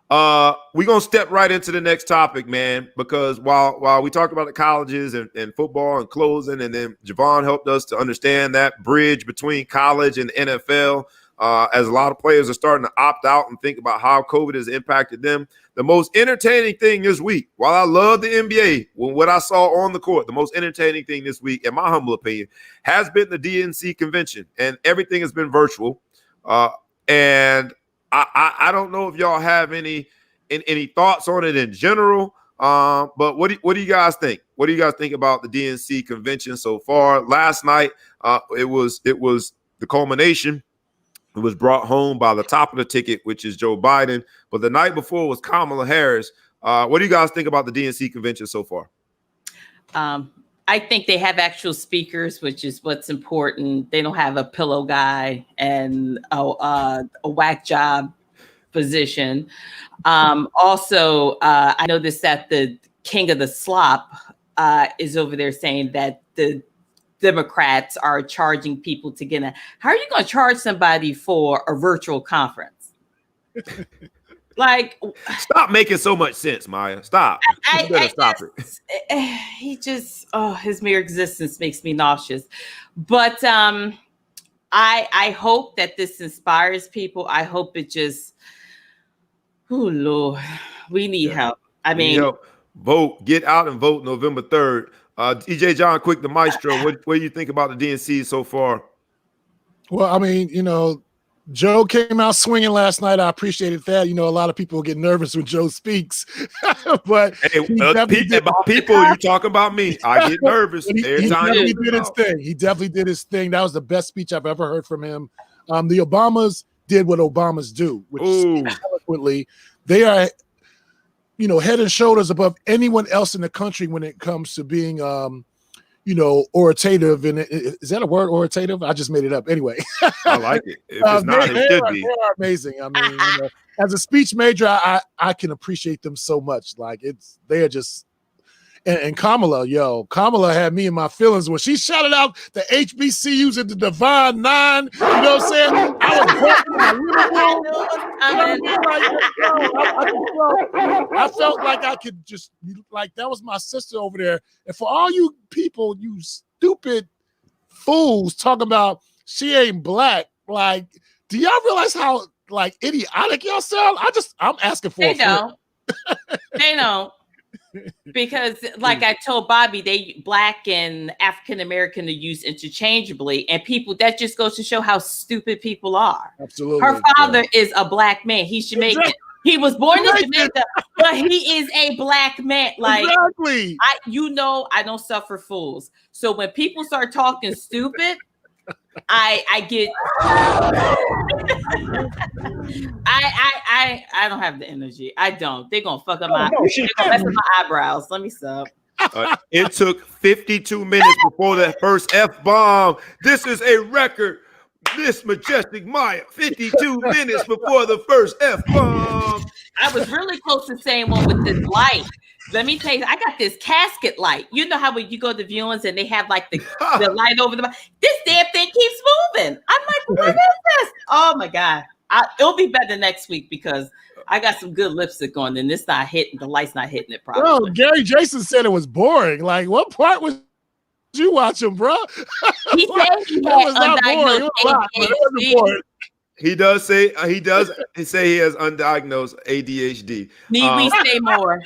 We're gonna step right into the next topic, man, because while we talked about the colleges and football and closing, and then Javon helped us to understand that bridge between college and NFL, as a lot of players are starting to opt out and think about how COVID has impacted them. The most entertaining thing this week, while I love the NBA, what I saw on the court, the most entertaining thing this week, in my humble opinion, has been the DNC convention, and everything has been virtual. And I don't know if y'all have any thoughts on it in general, but what do you guys think? What do you guys think about the DNC convention so far? Last night, it was the culmination. It was brought home by the top of the ticket, which is Joe Biden. But the night before was Kamala Harris. What do you guys think about the DNC convention so far? I think they have actual speakers, which is what's important. They don't have a pillow guy and a whack job position. Also, I noticed that the king of the slop is over there saying that the Democrats are charging people to get in. How are you going to charge somebody for a virtual conference? Like, stop making so much sense, Maya. Stop. You better stop it. He just, his mere existence makes me nauseous. But I hope that this inspires people. I hope it just, oh Lord, we need help. I mean, vote, get out and vote November 3rd. DJ John Quick, the maestro, what do you think about the DNC so far? Well, I mean, Joe came out swinging last night. I appreciated that. A lot of people get nervous when Joe speaks, but about people, you talking about me? I get nervous. He definitely did his thing. He definitely did his thing. That was the best speech I've ever heard from him. The Obamas did what Obamas do, which is eloquently. They are, head and shoulders above anyone else in the country when it comes to being, authoritative. And is that a word, authoritative? I just made it up. Anyway. I like it. If it's not, it should be. They are amazing. I mean, as a speech major, I can appreciate them so much. Like they're just, and Kamala had me in my feelings when she shouted out the HBCUs at the Divine Nine. You know what I'm saying? I felt like I could just, like, that was my sister over there. And for all you people, you stupid fools talking about she ain't black, like, do y'all realize how, like, idiotic y'all sound? I'm asking for They don't. They don't. Because, like I told Bobby, black and African American are used interchangeably, and people, that just goes to show how stupid people are. Absolutely. Her father is a black man. He's Jamaican. Exactly. He was born in Jamaica, but he is a black man. Like, exactly. I don't suffer fools. So when people start talking stupid, I get I don't have the energy. I don't. They're gonna fuck up my eyebrows. Let me stop. It took 52 minutes before that first F-bomb. This is a record. Miss Majestic Maya, 52 minutes before the first F-bomb. I was really close to saying one with this light. Let me tell you, I got this casket light. You know how when you go to viewings and they have like the light over the, this damn thing keeps moving. I'm like, what is this? Oh my God. It'll be better next week because I got some good lipstick on and it's not hitting, the light's not hitting it probably. Bro, Gary Jason said it was boring. Like, what part was you watching, bro? He said he had undiagnosed ADHD. He does say he has undiagnosed ADHD. Need we say more?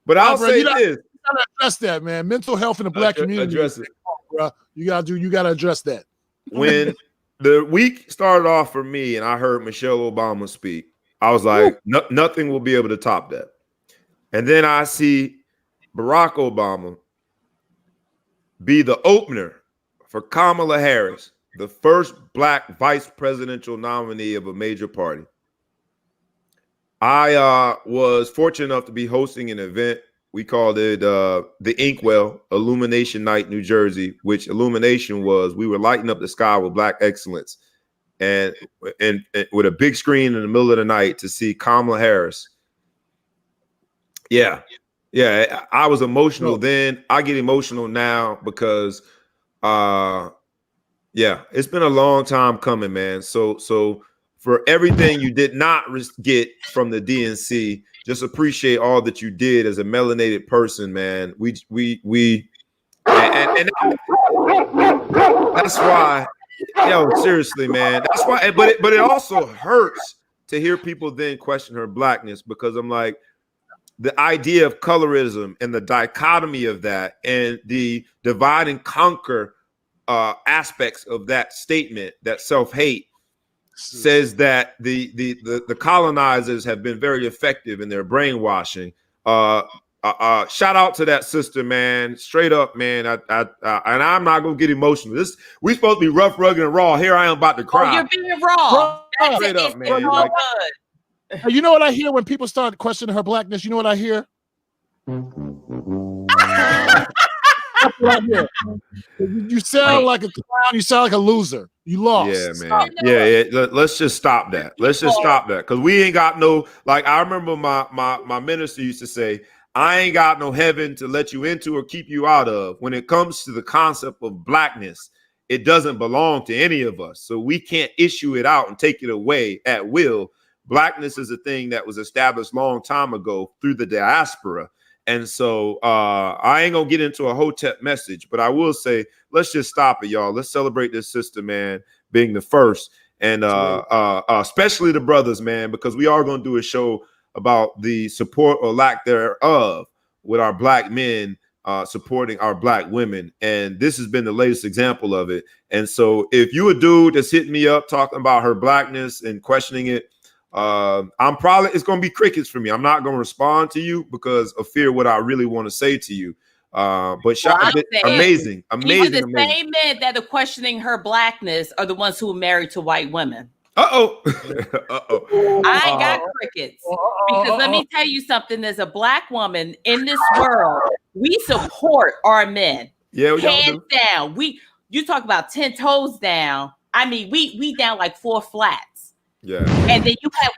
But I'll say this: you gotta address that, man. Mental health in the black community. Address it, bro. You gotta address that. When the week started off for me, and I heard Michelle Obama speak, I was like, nothing will be able to top that. And then I see Barack Obama be the opener for Kamala Harris, the first black vice presidential nominee of a major party. I was fortunate enough to be hosting an event. We called it the Inkwell Illumination Night, New Jersey, which illumination was we were lighting up the sky with black excellence and with a big screen in the middle of the night to see Kamala Harris. Yeah, I was emotional then. I get emotional now because it's been a long time coming, man. So for everything you did not get from the DNC. Just appreciate all that you did as a melanated person, man. And that's why, seriously, man. That's why. But it also hurts to hear people then question her blackness, because I'm like, the idea of colorism and the dichotomy of that and the divide and conquer aspects of that statement, that self-hate, says that the colonizers have been very effective in their brainwashing. Shout out to that sister, man. Straight up, man. And I'm not gonna get emotional. We supposed to be rough, rugged, and raw. Here I am about to cry. Oh, you're being raw. Straight up, man. Like, you know what I hear when people start questioning her blackness? You know what I hear? That's what I hear. You sound like a clown. You sound like a loser. You lost. Yeah, man. Yeah. Let's just stop that. Let's just stop that, because we ain't got no. Like, I remember my minister used to say, I ain't got no heaven to let you into or keep you out of. When it comes to the concept of blackness, it doesn't belong to any of us. So we can't issue it out and take it away at will. Blackness is a thing that was established long time ago through the diaspora. And so I ain't gonna get into a Hotep message, but I will say, let's just stop it, y'all. Let's celebrate this sister, man, being the first, and especially the brothers, man, because we are gonna do a show about the support or lack thereof with our black men supporting our black women, and this has been the latest example of it. And so, if you a dude that's hitting me up talking about her blackness and questioning it, it's gonna be crickets for me. I'm not gonna respond to you because of fear what I really want to say to you. But amazing. Even the same men that are questioning her blackness are the ones who are married to white women. I ain't got crickets, because let me tell you something. There's a black woman in this world. We support our men. Yeah, hands down. You talk about 10 toes down. I mean, we down like 4 flats. Yeah. And then you have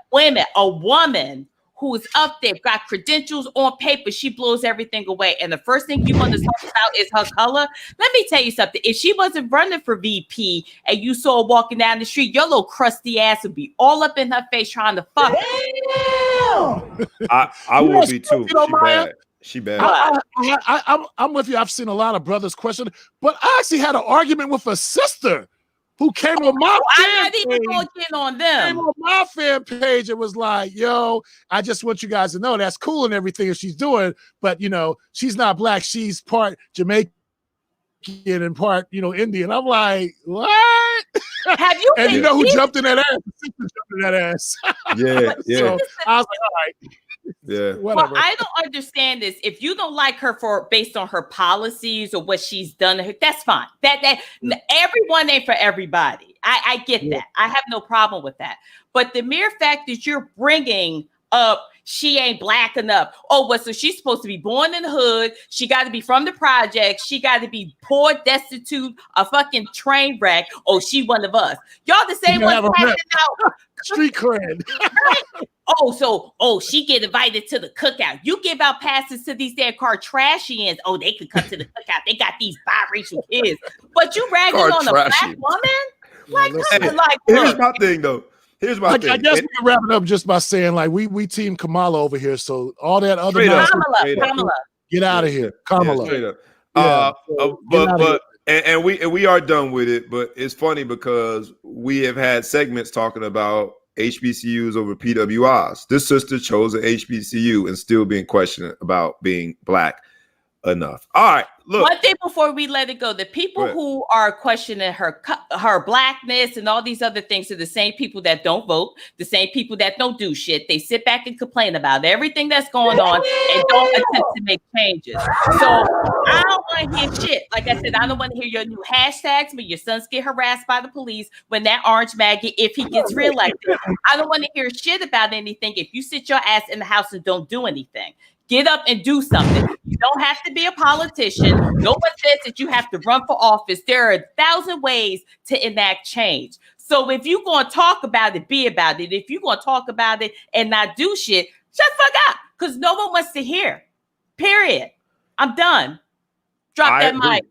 a woman who is up there, got credentials on paper. She blows everything away. And the first thing you want to talk about is her color. Let me tell you something. If she wasn't running for VP and you saw her walking down the street, your little crusty ass would be all up in her face trying to fuck her. I will be too. She bad. I'm with you. I've seen a lot of brothers question, but I actually had an argument with a sister who came on my I'm not even going to get on them. Came on my fan page and was like, yo, I just want you guys to know that's cool and everything that she's doing, but she's not black. She's part Jamaican and part, Indian. I'm like, what? Have you and you know who jumped in that ass? The sister jumped in that ass. Yeah. So I was like, all right. Yeah. Well, I don't understand this. If you don't like her based on her policies or what she's done, that's fine. That everyone ain't for everybody. I get that. I have no problem with that. But the mere fact that you're bringing up she ain't black enough. Oh, well, so she's supposed to be born in the hood. She got to be from the projects. She got to be poor, destitute, a fucking train wreck. Oh, she one of us. Y'all the same ones passing out street cred. Right? Oh, she get invited to the cookout. You give out passes to these damn car trashians. Oh, they could come to the cookout. They got these biracial kids. But you ragging on a black woman? Here's my thing, though. Here's my thing. I guess we can wrap it up just by saying, like, we team Kamala over here. So all that other Kamala. Get out of here. Kamala. Yeah, straight up. And we are done with it, but it's funny because we have had segments talking about HBCUs over PWIs. This sister chose an HBCU and still being questioned about being black enough. All right, look. One thing before we let it go, the people who are questioning her blackness and all these other things are the same people that don't vote, the same people that don't do shit. They sit back and complain about everything that's going on and don't attempt to make changes. So I don't want to hear shit. Like I said, I don't want to hear your new hashtags when your sons get harassed by the police, when that orange maggot, if he gets reelected. I don't want to hear shit about anything if you sit your ass in the house and don't do anything. Get up and do something. You don't have to be a politician. No one says that you have to run for office. There are 1,000 ways to enact change. So if you're going to talk about it, be about it. If you're going to talk about it and not do shit, shut the fuck up, because no one wants to hear. Period. I'm done. Drop that mic.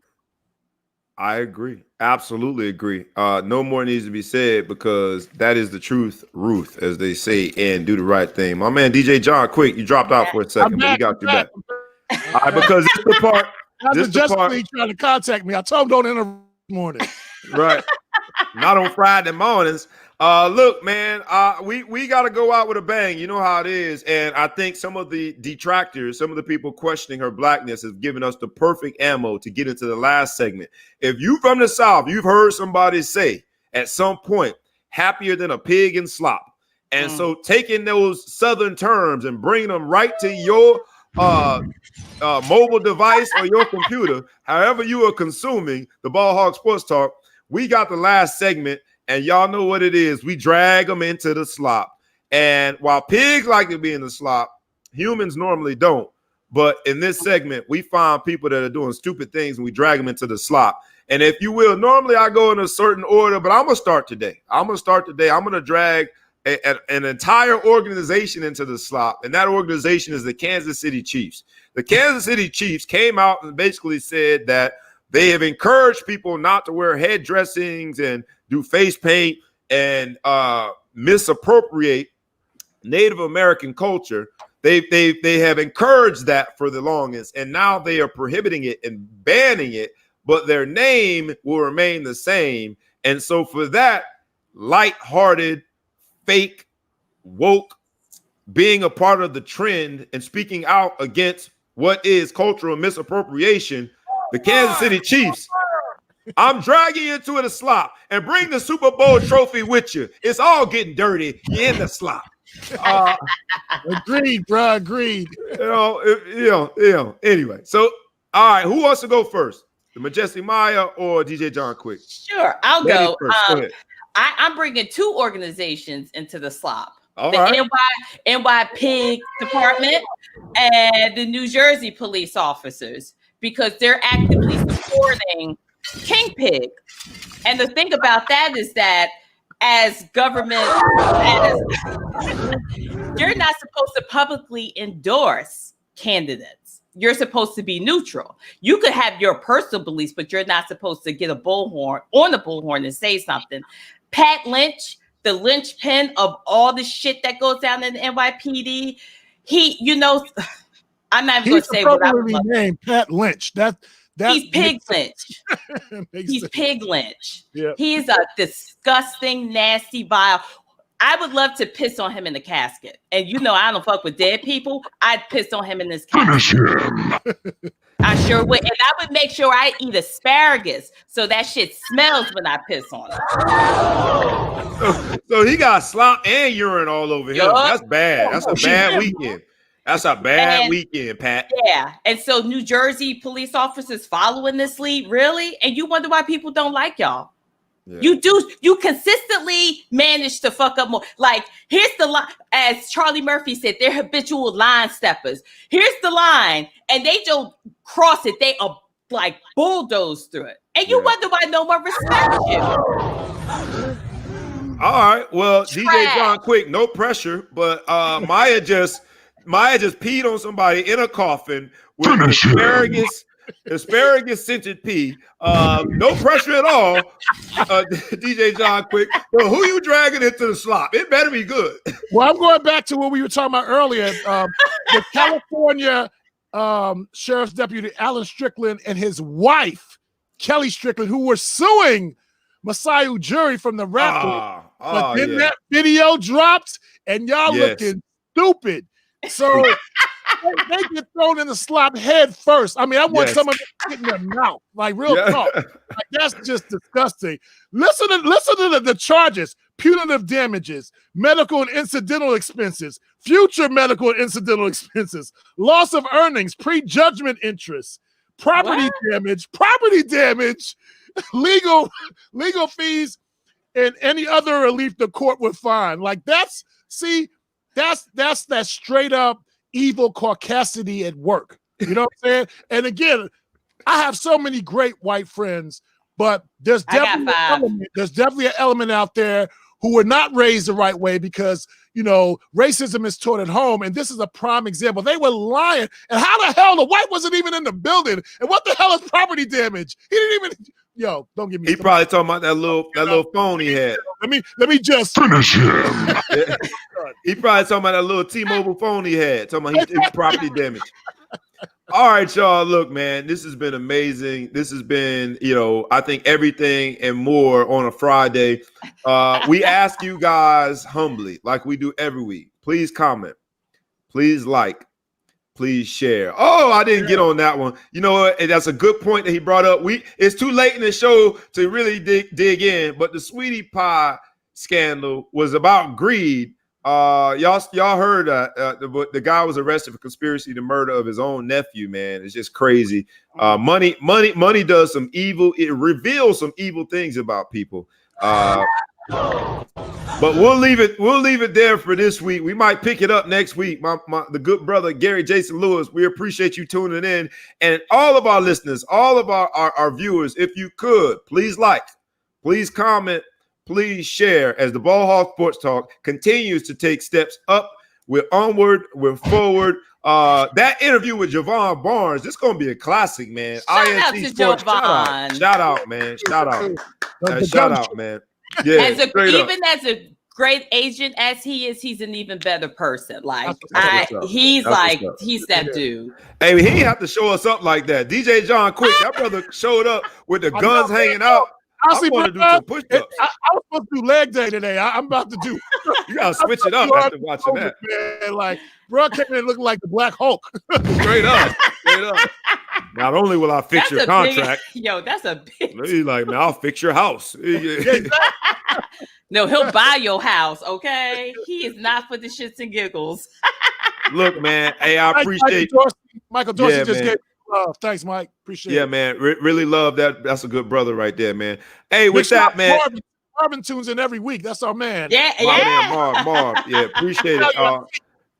I agree. Absolutely agree. No more needs to be said because that is the truth, Ruth, as they say, and do the right thing. My man, DJ John, quick, you dropped out for a second, but we got you back. All right, because this the part. This the part trying to contact me. I told him don't interrupt this morning. Right. Not on Friday mornings. Look, man, we got to go out with a bang. You know how it is. And I think some of the detractors, some of the people questioning her blackness have given us the perfect ammo to get into the last segment. If you from the South, you've heard somebody say at some point, happier than a pig in slop. And so taking those Southern terms and bringing them right to your mobile device or your computer, however you are consuming the Ball Hog Sports Talk, we got the last segment. And y'all know what it is. We drag them into the slop. And while pigs like to be in the slop, humans normally don't. But in this segment, we find people that are doing stupid things and we drag them into the slop. And if you will, normally I go in a certain order, but I'm going to start today. I'm going to drag an entire organization into the slop. And that organization is the Kansas City Chiefs. The Kansas City Chiefs came out and basically said that they have encouraged people not to wear head dressings and do face paint and misappropriate Native American culture. They have encouraged that for the longest, and now they are prohibiting it and banning it, but their name will remain the same. And so for that, lighthearted, fake, woke, being a part of the trend and speaking out against what is cultural misappropriation, the Kansas City Chiefs, I'm dragging you into the slop and bring the Super Bowl trophy with you. It's all getting dirty. You're in the slop. Agreed, bro. Agreed. Anyway, so all right, who wants to go first? The Majestic Maya or DJ John Quick? Sure, I'll go. Go ahead. I'm bringing two organizations into the slop. All the right. NY Pig Department and the New Jersey police officers, because they're actively supporting King Pig. And the thing about that is that as government, you're not supposed to publicly endorse candidates. You're supposed to be neutral. You could have your personal beliefs, but you're not supposed to get a bullhorn and say something. Pat Lynch, the linchpin of all the shit that goes down in the NYPD, I'm not even going to say what I love. Named Pat Lynch. He's Pig Lynch. He's Pig Lynch. Yeah. He's a disgusting, nasty, vile. I would love to piss on him in the casket. And I don't fuck with dead people. I'd piss on him in this casket. I sure would. And I would make sure I eat asparagus so that shit smells when I piss on him. So he got slop and urine all over him. That's bad. That's a bad weekend. That's a bad weekend, Pat. Yeah. And so New Jersey police officers following this lead, really? And you wonder why people don't like y'all. Yeah. You consistently manage to fuck up more. Like, here's the line, as Charlie Murphy said, they're habitual line steppers. Here's the line, and they don't cross it. They are like bulldoze through it. And you wonder why no one respects you. All right. Well, DJ John Quick, no pressure, but Maya just peed on somebody in a coffin with asparagus scented pee. No pressure at all. DJ John Quick. Well, who you dragging into the slop? It better be good. Well, I'm going back to what we were talking about earlier. The California Sheriff's Deputy Alan Strickland and his wife, Kelly Strickland, who were suing Masai Ujuri from the Raptors. But then that video dropped and y'all looking stupid. So they get thrown in the slop head first. I mean, I want someone to get in their mouth, like real talk. Like, that's just disgusting. Listen to the charges: punitive damages, medical and incidental expenses, future medical and incidental expenses, loss of earnings, prejudgment interest, property damage, legal fees, and any other relief the court would find. Like, that's that straight up evil caucasity at work. You know what I'm saying? And again, I have so many great white friends, but there's definitely an element out there who were not raised the right way because, racism is taught at home. And this is a prime example. They were lying. And how the hell the white wasn't even in the building? And what the hell is property damage? He didn't even, Yo, don't give me. He probably talking about that little phone he had. Let me just finish him. Yeah. He probably talking about that little T-Mobile phone he had. Talking about he property damage. All right, y'all. Look, man, this has been amazing. This has been, I think everything and more on a Friday. We ask you guys humbly, like we do every week. Please comment. Please like. Please share. Oh, I didn't get on that one. You know what? That's a good point that he brought up. It's too late in the show to really dig in, but the Sweetie Pie scandal was about greed. Y'all heard the guy was arrested for conspiracy to murder of his own nephew. Man, it's just crazy. Money does some evil. It reveals some evil things about people. But we'll leave it there for this week. We might pick it up next week. The good brother Gary Jason Lewis, we appreciate you tuning in, and all of our listeners, all of our viewers. If you could, please like, please comment, please share. As the Ball Hog Sports Talk continues to take steps up, we're onward, we're forward. That interview with Javon Barnes, this is gonna be a classic, man. Shout out to Javon. Shout out, man. Shout out, man. Yeah, as a great agent as he is, he's an even better person. Like he's that dude. Hey, he didn't have to show us up like that. DJ John Quick, that brother showed up with the guns hanging out. I want to do some push-ups. I was supposed to do leg day today. I'm about to do. You gotta switch it up after watching that. Man, like, bro, came in looking like the Black Hulk. Straight up. Not only will I fix your contract, that's a big. He's like, man, I'll fix your house. No, he'll buy your house. Okay, he is not for the shits and giggles. Look, man, hey, I appreciate Michael Dorsey just gave love. Thanks, Mike. Appreciate it. Yeah, man, really love that. That's a good brother right there, man. Hey, with that, man. Marvin tunes in every week. That's our man. Man, Marv. Yeah, appreciate it.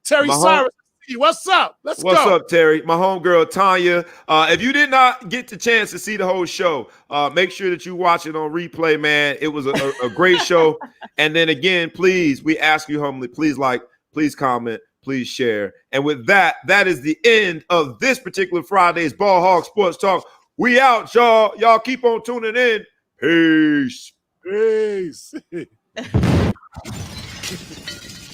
Terry Cyrus. What's up? What's up, Terry? My homegirl Tanya. If you did not get the chance to see the whole show, make sure that you watch it on replay, man. It was a great show. And then again, please, we ask you humbly, please like, please comment, please share. And with that, that is the end of this particular Friday's Ball Hog Sports Talk. We out, y'all. Y'all keep on tuning in. Peace. Peace.